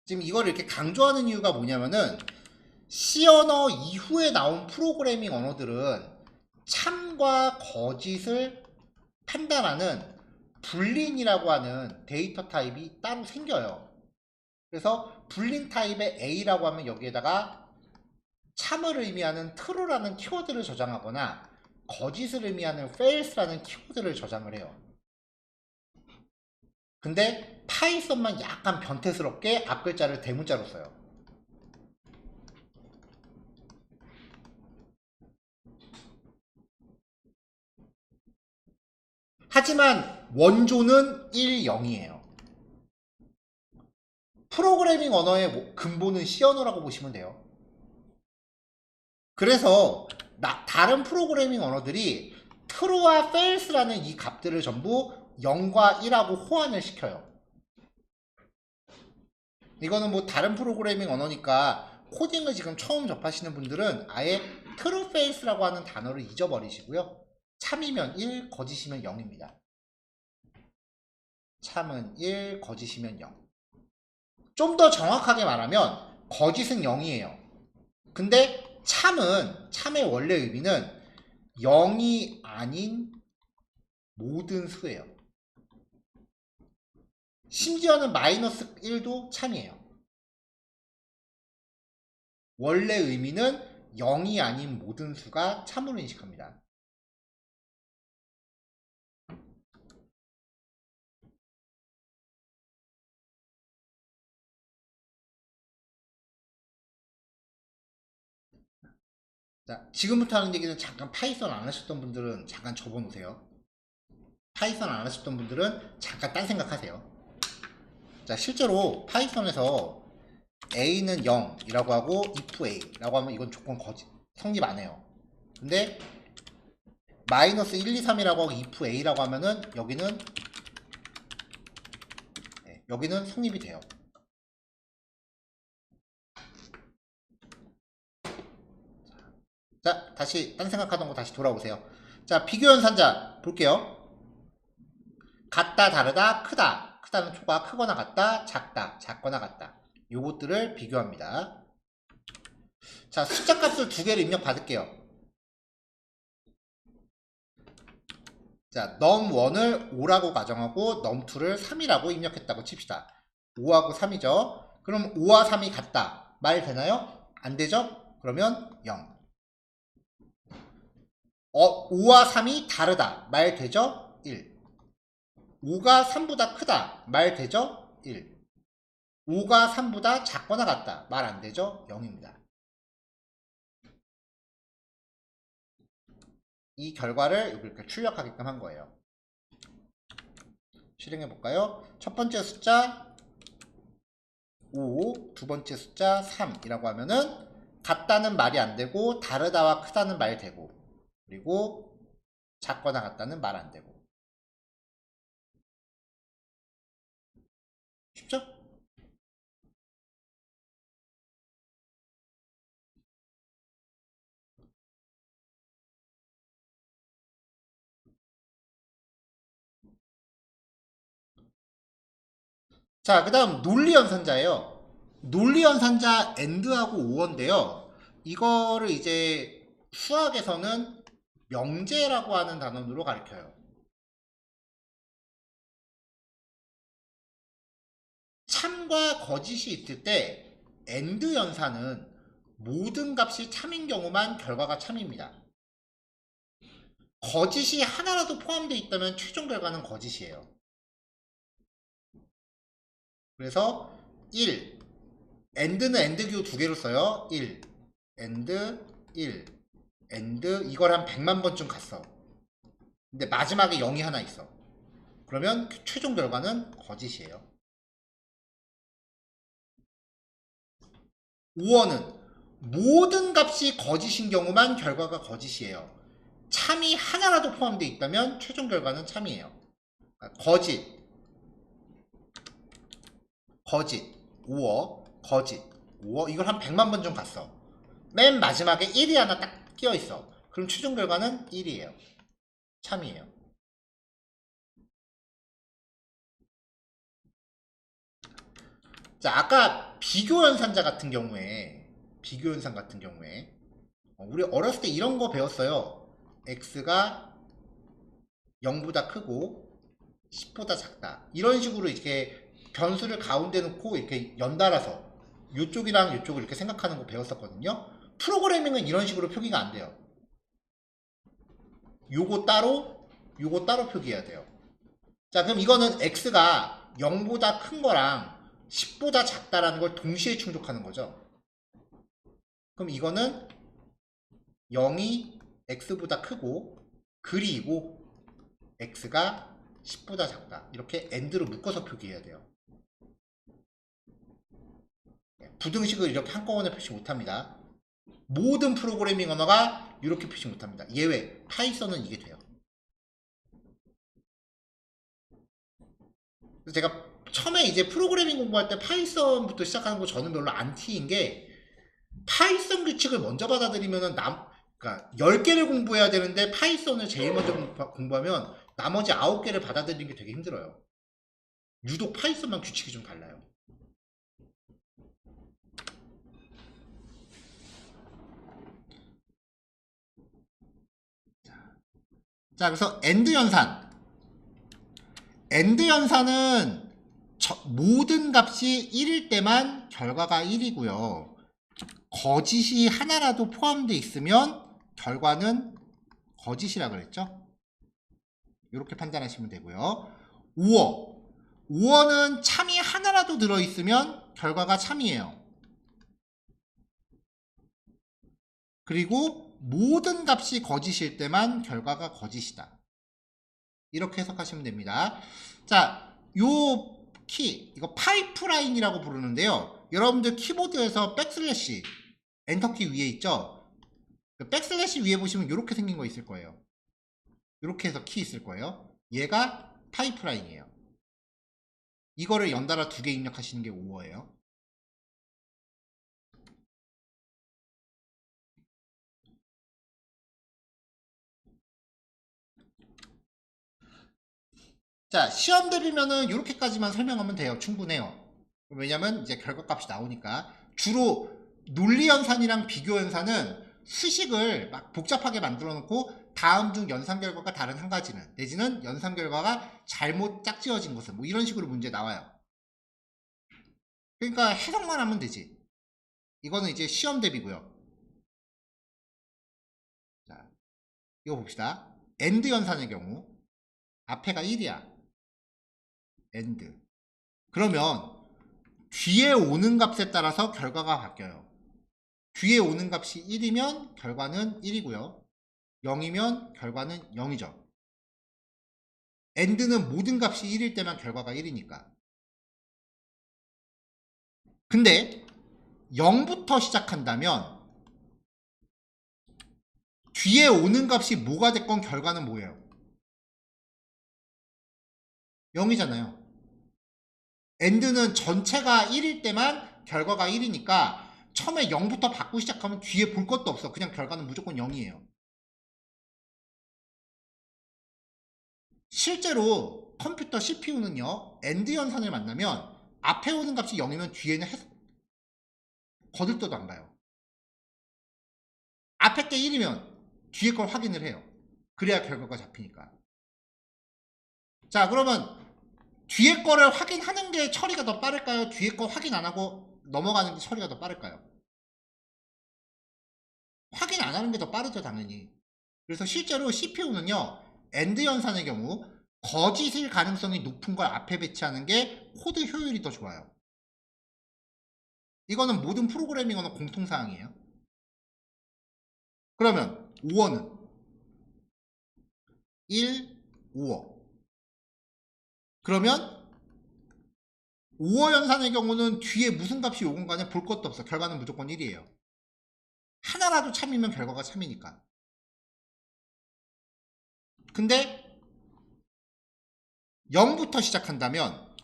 S1: 지금 이걸 이렇게 강조하는 이유가 뭐냐면은 C 언어 이후에 나온 프로그래밍 언어들은 참과 거짓을 판단하는 불린이라고 하는 데이터 타입이 따로 생겨요. 그래서 불린 타입의 A라고 하면 여기에다가 참을 의미하는 true라는 키워드를 저장하거나 거짓을 의미하는 false라는 키워드를 저장을 해요. 근데 파이썬만 약간 변태스럽게 앞글자를 대문자로 써요. 하지만 원조는 1, 0이에요. 프로그래밍 언어의 근본은 C 언어라고 보시면 돼요. 그래서 다른 프로그래밍 언어들이 true와 false라는 이 값들을 전부 0과 1하고 호환을 시켜요. 이거는 뭐 다른 프로그래밍 언어니까 코딩을 지금 처음 접하시는 분들은 아예 true false라고 하는 단어를 잊어버리시고요. 참이면 1, 거짓이면 0입니다. 참은 1, 거짓이면 0. 좀 더 정확하게 말하면 거짓은 0이에요. 근데 참의 원래 의미는 0이 아닌 모든 수예요. 심지어는 마이너스 1도 참이에요. 원래 의미는 0이 아닌 모든 수가 참으로 인식합니다. 자, 지금부터 하는 얘기는 잠깐 파이썬 안 하셨던 분들은 잠깐 접어놓으세요. 파이썬 안 하셨던 분들은 잠깐 딴 생각하세요. 자, 실제로 파이썬에서 a는 0이라고 하고 if a라고 하면 이건 조건 거짓 성립 안 해요. 근데 마이너스 1, 2, 3이라고 하고 if a라고 하면은 여기는 성립이 돼요. 자, 다시 딴 생각하던 거 다시 돌아오세요. 자, 비교 연산자 볼게요. 같다, 다르다, 크다. 크다는 초가 크거나 같다, 작다, 작거나 같다. 요것들을 비교합니다. 자, 숫자 값을 두 개를 입력 받을게요. 자, num1을 5라고 가정하고 num2를 3이라고 입력했다고 칩시다. 5하고 3이죠. 그럼 5와 3이 같다. 말 되나요? 안 되죠? 그러면 0. 5와 3이 다르다. 말 되죠? 1. 5가 3보다 크다. 말 되죠? 1. 5가 3보다 작거나 같다. 말 안 되죠? 0입니다. 이 결과를 이렇게 출력하게끔 한 거예요. 실행해 볼까요? 첫 번째 숫자 5, 두 번째 숫자 3이라고 하면은 같다는 말이 안 되고 다르다와 크다는 말 되고, 그리고 작거나 같다는 말 안 되고. 쉽죠? 자, 그 다음 논리연산자예요. 논리연산자 AND하고 OR인데요. 이거를 이제 수학에서는 명제라고 하는 단원으로 가르쳐요. 참과 거짓이 있을 때 AND 연산은 모든 값이 참인 경우만 결과가 참입니다. 거짓이 하나라도 포함되어 있다면 최종 결과는 거짓이에요. 그래서 1, AND는 AND 기호 두 개로 써요. 1, AND 1, AND 이걸 한 100만 번쯤 갔어. 근데 마지막에 0이 하나 있어. 그러면 최종 결과는 거짓이에요. 5원은 모든 값이 거짓인 경우만 결과가 거짓이에요. 참이 하나라도 포함되어 있다면 최종 결과는 참이에요. 거짓, 거짓, 5어, 거짓, 5어 이걸 한 100만 번 좀 갔어. 맨 마지막에 1이 하나 딱 끼어 있어. 그럼 최종 결과는 1이에요. 참이에요. 자, 아까 비교연산자 같은 경우에, 비교연산 같은 경우에, 우리 어렸을 때 이런 거 배웠어요. x가 0보다 크고 10보다 작다. 이런 식으로 이렇게 변수를 가운데 놓고 이렇게 연달아서 이쪽이랑 이쪽을 이렇게 생각하는 거 배웠었거든요. 프로그래밍은 이런 식으로 표기가 안 돼요. 요거 따로 표기해야 돼요. 자, 그럼 이거는 x가 0보다 큰 거랑 10보다 작다라는 걸 동시에 충족하는 거죠. 그럼 이거는 0이 x보다 크고 그리고 x가 10보다 작다. 이렇게 AND로 묶어서 표기해야 돼요. 부등식을 이렇게 한꺼번에 표시 못합니다. 모든 프로그래밍 언어가 이렇게 표시 못합니다. 예외, 파이썬은 이게 돼요. 그래서 제가 처음에 이제 프로그래밍 공부할 때 파이썬부터 시작하는 거 저는 별로 안티인 게, 파이썬 규칙을 먼저 받아들이면은 그러니까 10개를 공부해야 되는데 파이썬을 제일 먼저 공부하면 나머지 9개를 받아들이는 게 되게 힘들어요. 유독 파이썬만 규칙이 좀 달라요. 자, 그래서 AND 연산. AND 연산은 모든 값이 1일 때만 결과가 1이고요. 거짓이 하나라도 포함되어 있으면 결과는 거짓이라 그랬죠. 이렇게 판단하시면 되고요. 우어. 우어는 참이 하나라도 들어있으면 결과가 참이에요. 그리고 모든 값이 거짓일 때만 결과가 거짓이다. 이렇게 해석하시면 됩니다. 자, 요 키, 이거 파이프라인이라고 부르는데요. 여러분들 키보드에서 백슬래시, 엔터키 위에 있죠? 그 백슬래시 위에 보시면 이렇게 생긴 거 있을 거예요. 이렇게 해서 키 있을 거예요. 얘가 파이프라인이에요. 이거를 연달아 두 개 입력하시는 게 오어예요. 자, 시험 대비면은 이렇게까지만 설명하면 돼요. 충분해요. 왜냐면 이제 결과값이 나오니까. 주로 논리연산이랑 비교연산은 수식을 막 복잡하게 만들어 놓고 다음 중 연산 결과가 다른 한 가지는, 내지는 연산 결과가 잘못 짝지어진 것은, 뭐 이런 식으로 문제 나와요. 그러니까 해석만 하면 되지. 이거는 이제 시험 대비고요. 자, 이거 봅시다. AND 연산의 경우 앞에가 1이야. AND. 그러면 뒤에 오는 값에 따라서 결과가 바뀌어요. 뒤에 오는 값이 1이면 결과는 1이고요. 0이면 결과는 0이죠. AND는 모든 값이 1일 때만 결과가 1이니까. 근데 0부터 시작한다면 뒤에 오는 값이 뭐가 됐건 결과는 뭐예요? 0이잖아요. AND는 전체가 1일 때만 결과가 1이니까 처음에 0부터 받고 시작하면 뒤에 볼 것도 없어. 그냥 결과는 무조건 0이에요. 실제로 컴퓨터 CPU는요, AND 연산을 만나면 앞에 오는 값이 0이면 뒤에는 거들떠도 안 봐요. 앞에 게 1이면 뒤에 걸 확인을 해요. 그래야 결과가 잡히니까. 자, 그러면 뒤에 거를 확인하는 게 처리가 더 빠를까요? 뒤에 거 확인 안 하고 넘어가는 게 처리가 더 빠를까요? 확인 안 하는 게 더 빠르죠, 당연히. 그래서 실제로 CPU는요, AND 연산의 경우 거짓일 가능성이 높은 걸 앞에 배치하는 게 코드 효율이 더 좋아요. 이거는 모든 프로그래밍어는 공통사항이에요. 그러면 5어는 1, 5어. 그러면 5어 연산의 경우는 뒤에 무슨 값이 오건 간에 볼 것도 없어. 결과는 무조건 1이에요. 하나라도 참이면 결과가 참이니까. 근데 0부터 시작한다면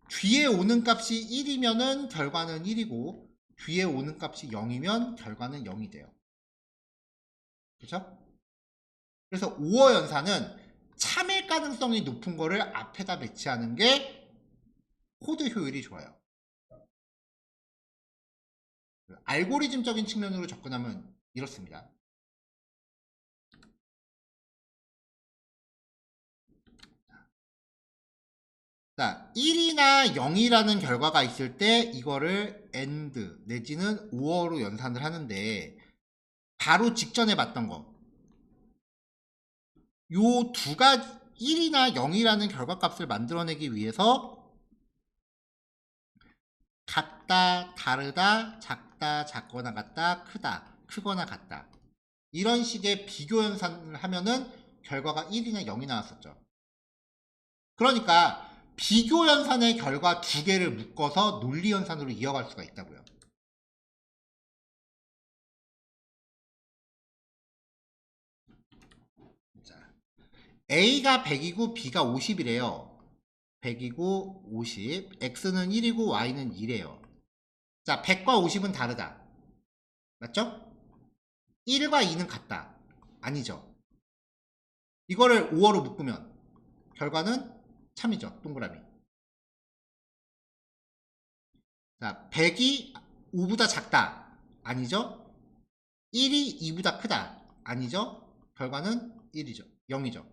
S1: 뒤에 오는 값이 1이면은 결과는 1이고 뒤에 오는 값이 0이면 결과는 0이 돼요. 그렇죠? 그래서 5어 연산은 참일 가능성이 높은 거를 앞에다 배치하는 게 코드 효율이 좋아요. 알고리즘적인 측면으로 접근하면 이렇습니다. 자, 1이나 0이라는 결과가 있을 때 이거를 AND 내지는 OR로 연산을 하는데 바로 직전에 봤던 거 요 두 가지 1이나 0이라는 결과값을 만들어내기 위해서 같다, 다르다, 작다, 작거나 같다, 크다, 크거나 같다 이런 식의 비교 연산을 하면은 결과가 1이나 0이 나왔었죠. 그러니까 비교 연산의 결과 두 개를 묶어서 논리 연산으로 이어갈 수가 있다고요. 자, A가 100이고 B가 50이래요. 100이고 50. X는 1이고 Y는 2래요. 자, 100과 50은 다르다. 맞죠? 1과 2는 같다. 아니죠. 이거를 5어로 묶으면 결과는 참이죠. 동그라미. 자, 100이 5보다 작다. 아니죠? 1이 2보다 크다. 아니죠? 결과는 1이죠. 0이죠.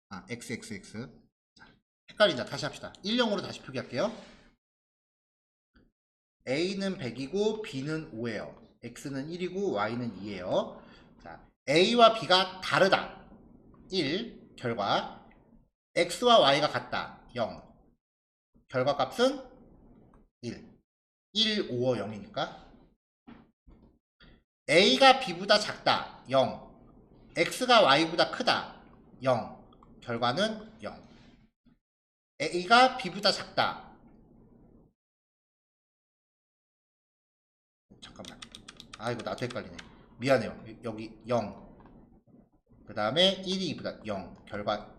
S1: 아, XXX. 자, 헷갈린다. 다시 합시다. 1형으로 다시 표기할게요. A는 100이고 B는 5예요. X는 1이고 Y는 2예요. 자, A와 B가 다르다. 1. 결과. X와 Y가 같다. 0. 결과값은 1. 1, 5, 0이니까. A가 B보다 작다. 0. X가 Y보다 크다. 0. 결과는 0. A가 B보다 작다. 잠깐만. 아, 이거 나도 헷갈리네. 미안해요. 여기 0. 그 다음에 1이 2보다 0. 결과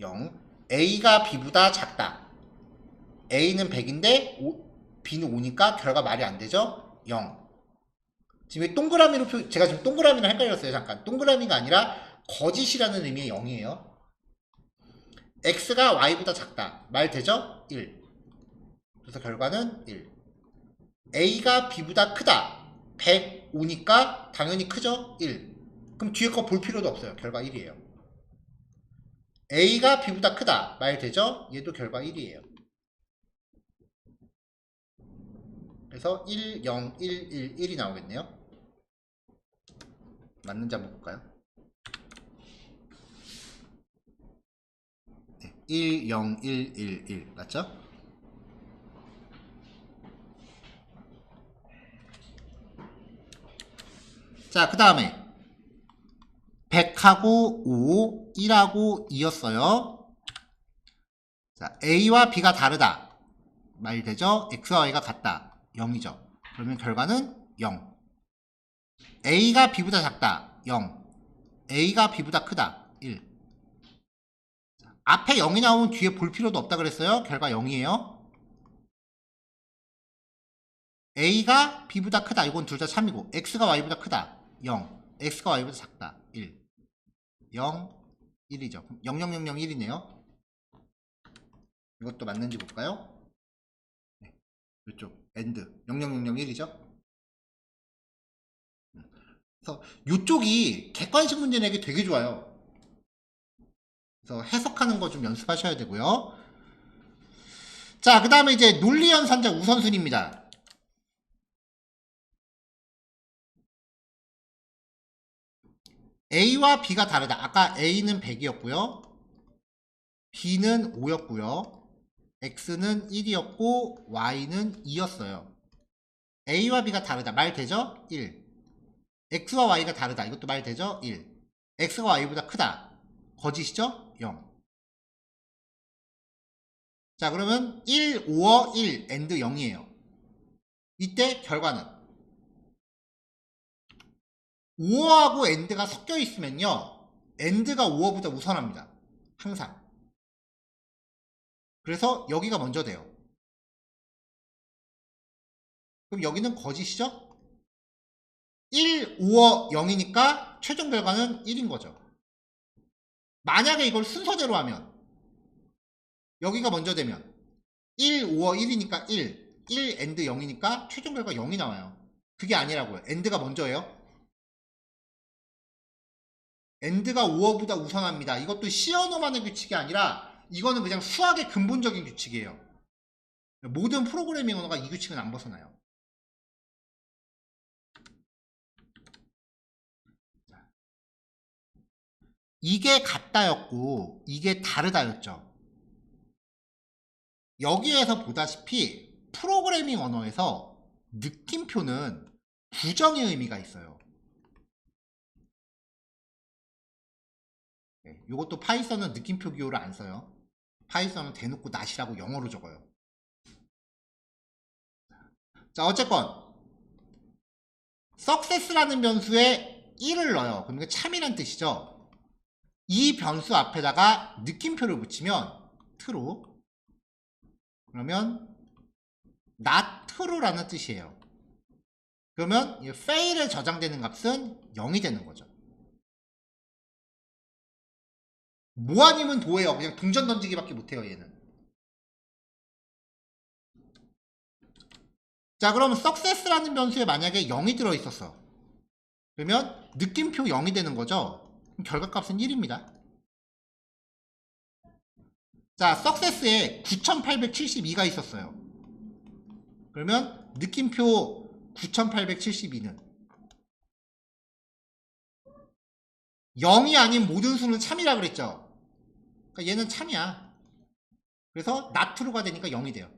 S1: 0. A가 B보다 작다. A는 100인데 B는 5니까 결과 말이 안 되죠? 0. 지금 동그라미로 제가 지금 동그라미를 헷갈렸어요. 잠깐. 동그라미가 아니라 거짓이라는 의미의 0이에요. X가 Y보다 작다. 말 되죠? 1. 그래서 결과는 1. A가 B보다 크다. 105니까 당연히 크죠? 1. 그럼 뒤에 거 볼 필요도 없어요. 결과 1이에요. A가 B보다 크다. 말 되죠? 얘도 결과 1이에요. 그래서 1, 0, 1, 1, 1이 나오겠네요. 맞는지 한번 볼까요? 네, 1, 0, 1, 1, 1 맞죠? 자, 그 다음에 100하고 5, 1하고 2였어요. 자, A와 B가 다르다. 말 되죠? X와 Y가 같다. 0이죠. 그러면 결과는 0. A가 B보다 작다. 0. A가 B보다 크다. 1. 앞에 0이 나오면 뒤에 볼 필요도 없다 그랬어요. 결과 0이에요. A가 B보다 크다. 이건 둘 다 참이고 X가 Y보다 크다. 0. X가 Y보다 작다. 1. 0, 1이죠. 0, 0, 0, 0, 1이네요. 이것도 맞는지 볼까요? 네. 이쪽 AND 0, 0, 0, 0, 1이죠. 그래서 이쪽이 객관식 문제 내기 되게 좋아요. 그래서 해석하는 거 좀 연습하셔야 되고요. 자, 그 다음에 이제 논리연산자 우선순위입니다. A와 B가 다르다. 아까 A는 100이었고요. B는 5였고요. X는 1이었고 Y는 2였어요. A와 B가 다르다. 말 되죠? 1. X와 Y가 다르다. 이것도 말 되죠? 1. X가 Y보다 크다. 거짓이죠? 0. 자, 그러면 1, 5어 1, AND 0이에요. 이때 결과는 5어하고 AND가 섞여 있으면요, AND가 5어보다 우선합니다. 항상. 그래서 여기가 먼저 돼요. 그럼 여기는 거짓이죠? 1, 5어 0이니까 최종 결과는 1인 거죠. 만약에 이걸 순서대로 하면 여기가 먼저 되면 1, 5어 1이니까 1, 1 AND 0이니까 최종 결과 0이 나와요. 그게 아니라고요. AND가 먼저예요. AND가 5어보다 우선합니다. 이것도 C 언어만의 규칙이 아니라 이거는 그냥 수학의 근본적인 규칙이에요. 모든 프로그래밍 언어가 이 규칙은 안 벗어나요. 이게 같다였고 이게 다르다였죠. 여기에서 보다시피 프로그래밍 언어에서 느낌표는 부정의 의미가 있어요. 네, 이것도 파이썬은 느낌표 기호를 안 써요. 파이썬은 대놓고 낫이라고 영어로 적어요. 자, 어쨌건 success라는 변수에 1을 넣어요. 그럼 이게 참이란 뜻이죠. 이 변수 앞에다가 느낌표를 붙이면 true. 그러면 not true라는 뜻이에요. 그러면 이 fail에 저장되는 값은 0이 되는 거죠. 뭐 아니면 도예요. 그냥 동전 던지기밖에 못해요, 얘는. 자, 그러면 success라는 변수에 만약에 0이 들어있었어. 그러면 느낌표 0이 되는 거죠. 그럼 결과값은 1입니다. 자, success에 9872가 있었어요. 그러면 느낌표 9872는 0이 아닌 모든 수는 참이라 그랬죠. 그러니까 얘는 참이야. 그래서 not true가 되니까 0이 돼요.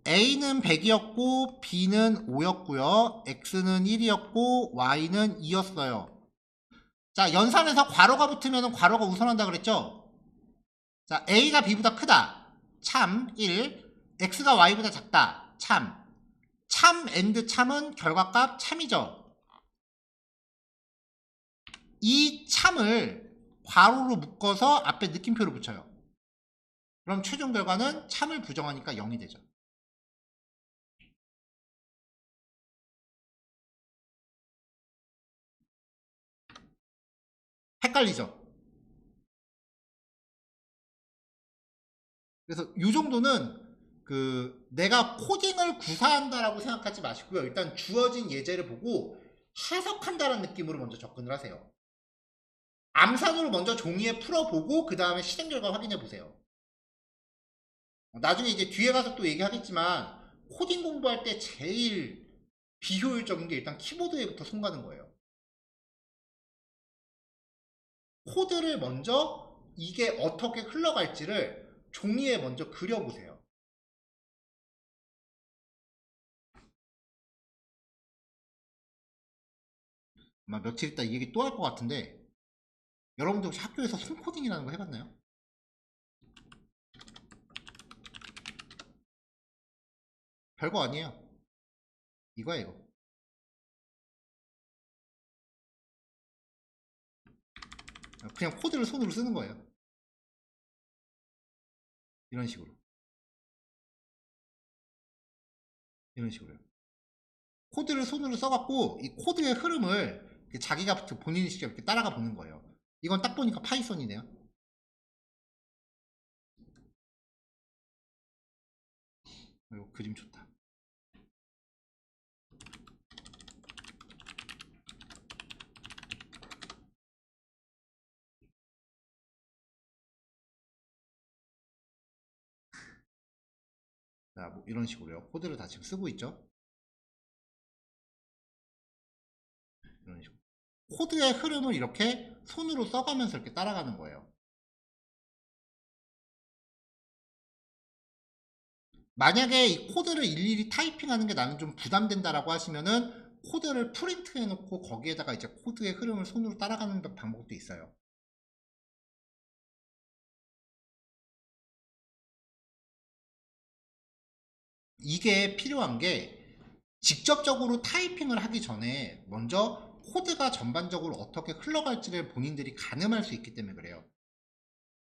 S1: A는 100이었고 B는 5였고요. X는 1이었고 Y는 2였어요. 자, 연산에서 괄호가 붙으면 괄호가 우선한다 그랬죠? 자, A가 B보다 크다. 참 1. X가 Y보다 작다. 참. 참 and 참은 결과값 참이죠. 이 참을 괄호로 묶어서 앞에 느낌표를 붙여요. 그럼 최종 결과는 참을 부정하니까 0이 되죠. 헷갈리죠? 그래서 이 정도는 내가 코딩을 구사한다라고 생각하지 마시고요. 일단 주어진 예제를 보고 해석한다는 느낌으로 먼저 접근을 하세요. 암산으로 먼저 종이에 풀어보고 그 다음에 실행 결과 확인해 보세요. 나중에 이제 뒤에 가서 또 얘기하겠지만 코딩 공부할 때 제일 비효율적인 게 일단 키보드에부터 손 가는 거예요. 코드를 먼저 이게 어떻게 흘러갈지를 종이에 먼저 그려보세요. 아마 며칠 있다 이 얘기 또 할 것 같은데, 여러분들 혹시 학교에서 손코딩이라는 거 해봤나요? 별거 아니에요. 이거야 이거. 그냥 코드를 손으로 쓰는 거예요. 이런 식으로. 이런 식으로요. 코드를 손으로 써갖고 이 코드의 흐름을 자기가 본인이 직접 이렇게 따라가 보는 거예요. 이건 딱 보니까 파이썬이네요. 이거 그림 좋다. 자, 뭐 이런 식으로요. 코드를 다 지금 쓰고 있죠. 이런 식으로. 코드의 흐름을 이렇게 손으로 써가면서 이렇게 따라가는 거예요. 만약에 이 코드를 일일이 타이핑하는 게 나는 좀 부담된다라고 하시면은 코드를 프린트 해놓고 거기에다가 이제 코드의 흐름을 손으로 따라가는 방법도 있어요. 이게 필요한 게 직접적으로 타이핑을 하기 전에 먼저 코드가 전반적으로 어떻게 흘러갈지를 본인들이 가늠할 수 있기 때문에 그래요.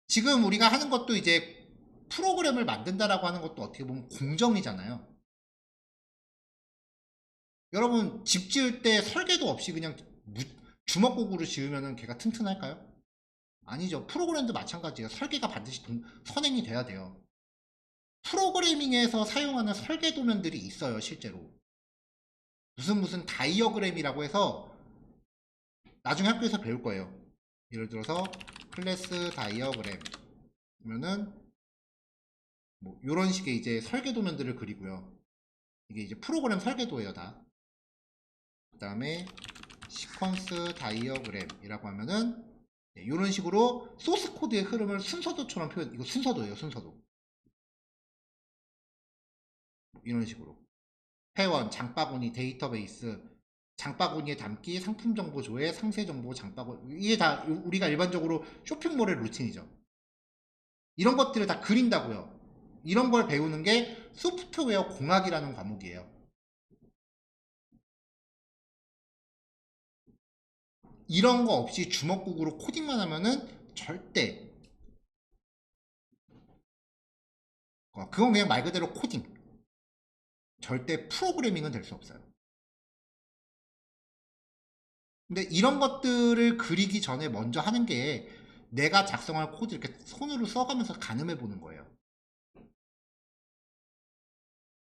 S1: 지금 우리가 하는 것도 이제 프로그램을 만든다라고 하는 것도 어떻게 보면 공정이잖아요. 여러분 집 지을 때 설계도 없이 그냥 주먹구구를 지으면 걔가 튼튼할까요? 아니죠. 프로그램도 마찬가지예요. 설계가 반드시 선행이 돼야 돼요. 프로그래밍에서 사용하는 설계도면들이 있어요. 실제로 무슨 다이어그램이라고 해서 나중에 학교에서 배울 거예요. 예를 들어서 클래스 다이어그램 그러면은 뭐 이런 식의 이제 설계도면들을 그리고요. 이게 이제 프로그램 설계도예요. 다. 그 다음에 시퀀스 다이어그램이라고 하면은 이런 식으로 소스 코드의 흐름을 순서도처럼 표현. 이거 순서도예요. 순서도. 이런 식으로 회원, 장바구니, 데이터베이스, 장바구니에 담기, 상품 정보 조회, 상세 정보, 장바구니. 이게 다 우리가 일반적으로 쇼핑몰의 루틴이죠. 이런 것들을 다 그린다고요. 이런 걸 배우는 게 소프트웨어 공학이라는 과목이에요. 이런 거 없이 주먹구구로 코딩만 하면은 절대, 그건 그냥 말 그대로 코딩. 절대 프로그래밍은 될 수 없어요. 근데 이런 것들을 그리기 전에 먼저 하는 게 내가 작성할 코드 이렇게 손으로 써가면서 가늠해 보는 거예요.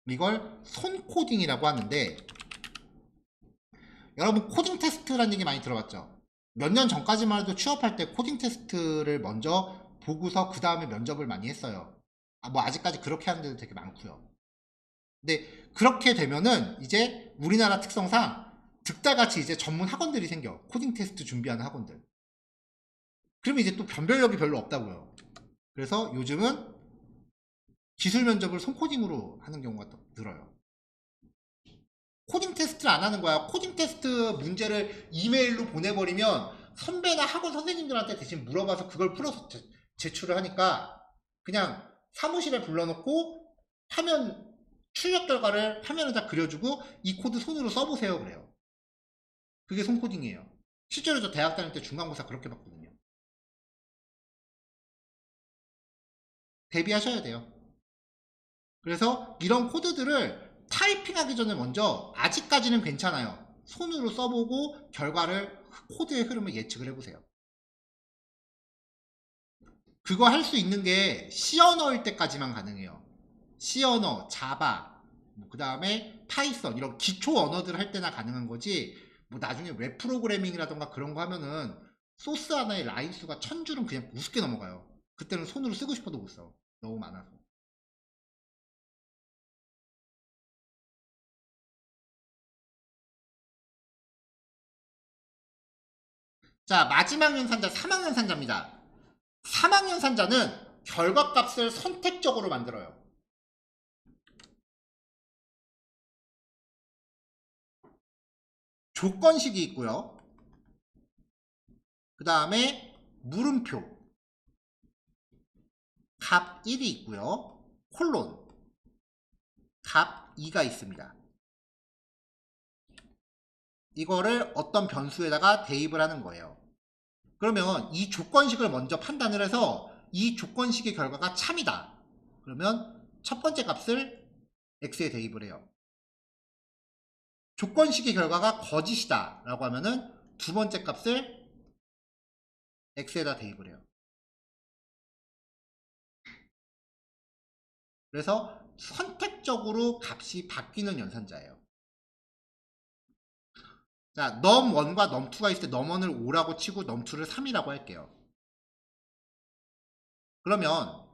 S1: 이걸 손 코딩이라고 하는데, 여러분 코딩 테스트라는 얘기 많이 들어봤죠? 몇 년 전까지만 해도 취업할 때 코딩 테스트를 먼저 보고서 그 다음에 면접을 많이 했어요. 뭐 아직까지 그렇게 하는 데도 되게 많고요. 근데 그렇게 되면은 이제 우리나라 특성상 득달같이 이제 전문 학원들이 생겨. 코딩 테스트 준비하는 학원들. 그러면 이제 또 변별력이 별로 없다고요. 그래서 요즘은 기술 면접을 손코딩으로 하는 경우가 늘어요. 코딩 테스트를 안 하는 거야. 코딩 테스트 문제를 이메일로 보내버리면 선배나 학원 선생님들한테 대신 물어봐서 그걸 풀어서 제출을 하니까 그냥 사무실에 불러놓고 화면 출력 결과를 화면에다 그려주고 이 코드 손으로 써보세요 그래요. 그게 손코딩이에요. 실제로 저 대학 다닐 때 중간고사 그렇게 봤거든요. 대비하셔야 돼요. 그래서 이런 코드들을 타이핑하기 전에 먼저 아직까지는 괜찮아요. 손으로 써보고 결과를 코드의 흐름을 예측을 해보세요. 그거 할 수 있는 게 C 언어일 때까지만 가능해요. C 언어, 자바, 그 다음에 파이썬 이런 기초 언어들 할 때나 가능한 거지. 뭐 나중에 웹 프로그래밍이라던가 그런 거 하면은 소스 하나의 라인 수가 1000줄은 그냥 우습게 넘어가요. 그때는 손으로 쓰고 싶어도 못 써. 너무 많아서. 자, 마지막 연산자 3학년 산자입니다. 3학년 산자는 결과값을 선택적으로 만들어요. 조건식이 있고요. 그 다음에 물음표 값 1이 있고요. 콜론 값 2가 있습니다. 이거를 어떤 변수에다가 대입을 하는 거예요. 그러면 이 조건식을 먼저 판단을 해서 이 조건식의 결과가 참이다. 그러면 첫 번째 값을 x에 대입을 해요. 조건식의 결과가 거짓이다 라고 하면은 두 번째 값을 x에다 대입을 해요. 그래서 선택적으로 값이 바뀌는 연산자예요. 자, num1과 num2가 있을 때 num1을 5라고 치고 num2를 3이라고 할게요. 그러면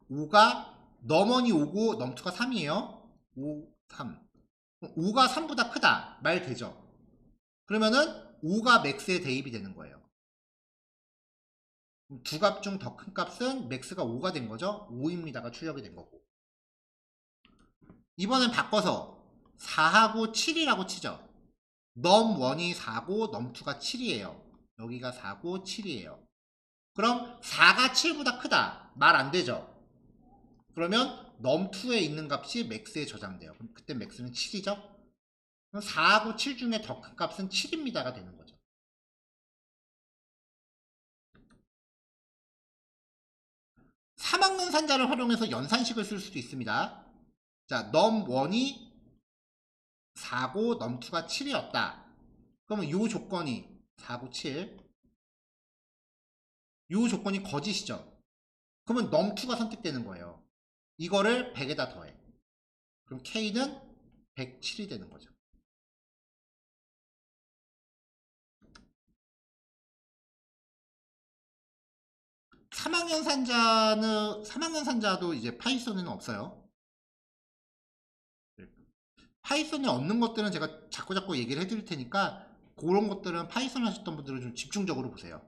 S1: 5가 num1이 5고 num2가 3이에요. 5, 3. 5가 3보다 크다. 말 되죠? 그러면은 5가 맥스에 대입이 되는 거예요. 두 값 중 더 큰 값은 맥스가 5가 된 거죠. 5입니다가 출력이 된 거고. 이번엔 바꿔서 4하고 7이라고 치죠. num1이 4고 num2가 7이에요. 여기가 4고 7이에요. 그럼 4가 7보다 크다. 말 안 되죠. 그러면 num2에 있는 값이 맥스에 저장돼요. 그럼 그때 맥스는 7이죠. 그럼 4하고 7 중에 더 큰 값은 7입니다가 되는 거죠. 삼학연산자를 활용해서 연산식을 쓸 수도 있습니다. 자, num1이 4고 num2가 7이었다. 그러면 이 조건이 4고 7. 이 조건이 거짓이죠. 그러면 num2가 선택되는 거예요. 이거를 100에다 더해. 그럼 K는 107이 되는 거죠. 삼학연산자도 이제 파이썬에는 없어요. 파이썬에 없는 것들은 제가 자꾸 얘기를 해드릴 테니까 그런 것들은 파이썬 하셨던 분들은 좀 집중적으로 보세요.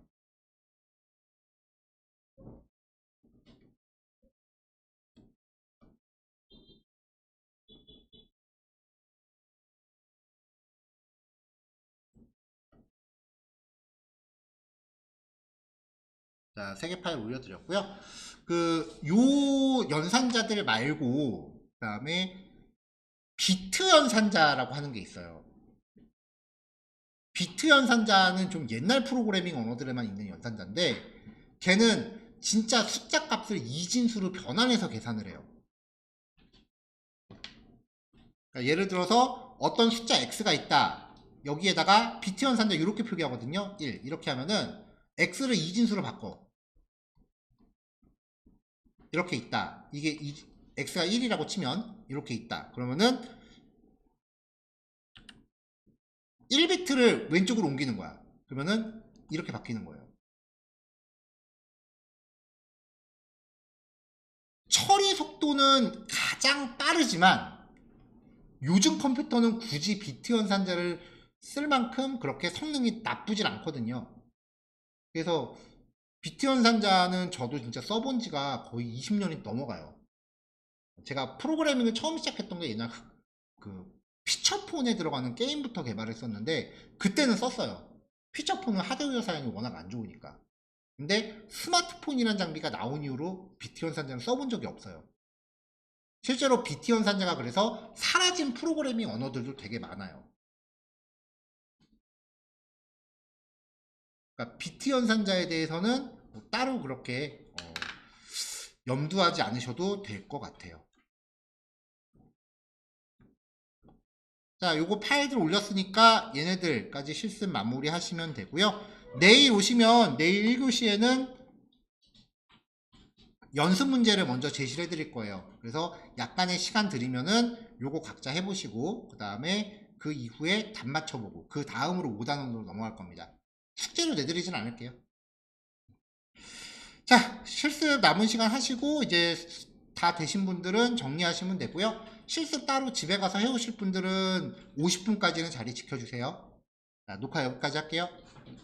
S1: 자, 3개 파일 올려드렸고요. 요 연산자들 말고, 그 다음에 비트 연산자라고 하는 게 있어요. 비트 연산자는 좀 옛날 프로그래밍 언어들에만 있는 연산자인데, 걔는 진짜 숫자 값을 이진수로 변환해서 계산을 해요. 그러니까 예를 들어서 어떤 숫자 x가 있다. 여기에다가 비트 연산자 이렇게 표기하거든요. 1 이렇게 하면은 x를 이진수로 바꿔. 이렇게 있다. 이게 x가 1이라고 치면 이렇게 있다. 그러면은 1비트를 왼쪽으로 옮기는 거야. 그러면은 이렇게 바뀌는 거예요. 처리 속도는 가장 빠르지만 요즘 컴퓨터는 굳이 비트 연산자를 쓸 만큼 그렇게 성능이 나쁘진 않거든요. 그래서 비트 연산자는 저도 진짜 써본 지가 거의 20년이 넘어가요. 제가 프로그래밍을 처음 시작했던 게 옛날 그 피처폰에 들어가는 게임부터 개발했었는데 그때는 썼어요. 피처폰은 하드웨어 사양이 워낙 안 좋으니까. 근데 스마트폰이라는 장비가 나온 이후로 비트 연산자는 써본 적이 없어요. 실제로 비트 연산자가 그래서 사라진 프로그래밍 언어들도 되게 많아요. 그러니까 비트 연산자에 대해서는 뭐 따로 그렇게 염두하지 않으셔도 될 것 같아요. 자, 요거 파일들 올렸으니까 얘네들까지 실습 마무리 하시면 되고요. 내일 오시면 내일 1교시에는 연습 문제를 먼저 제시를 해드릴 거예요. 그래서 약간의 시간 드리면은 요거 각자 해보시고 그 다음에 그 이후에 답 맞춰보고 그 다음으로 5단원으로 넘어갈 겁니다. 숙제로 내드리진 않을게요. 자, 실습 남은 시간 하시고 이제 다 되신 분들은 정리하시면 되고요. 실습 따로 집에 가서 해오실 분들은 50분까지는 자리 지켜주세요. 자, 녹화 여기까지 할게요.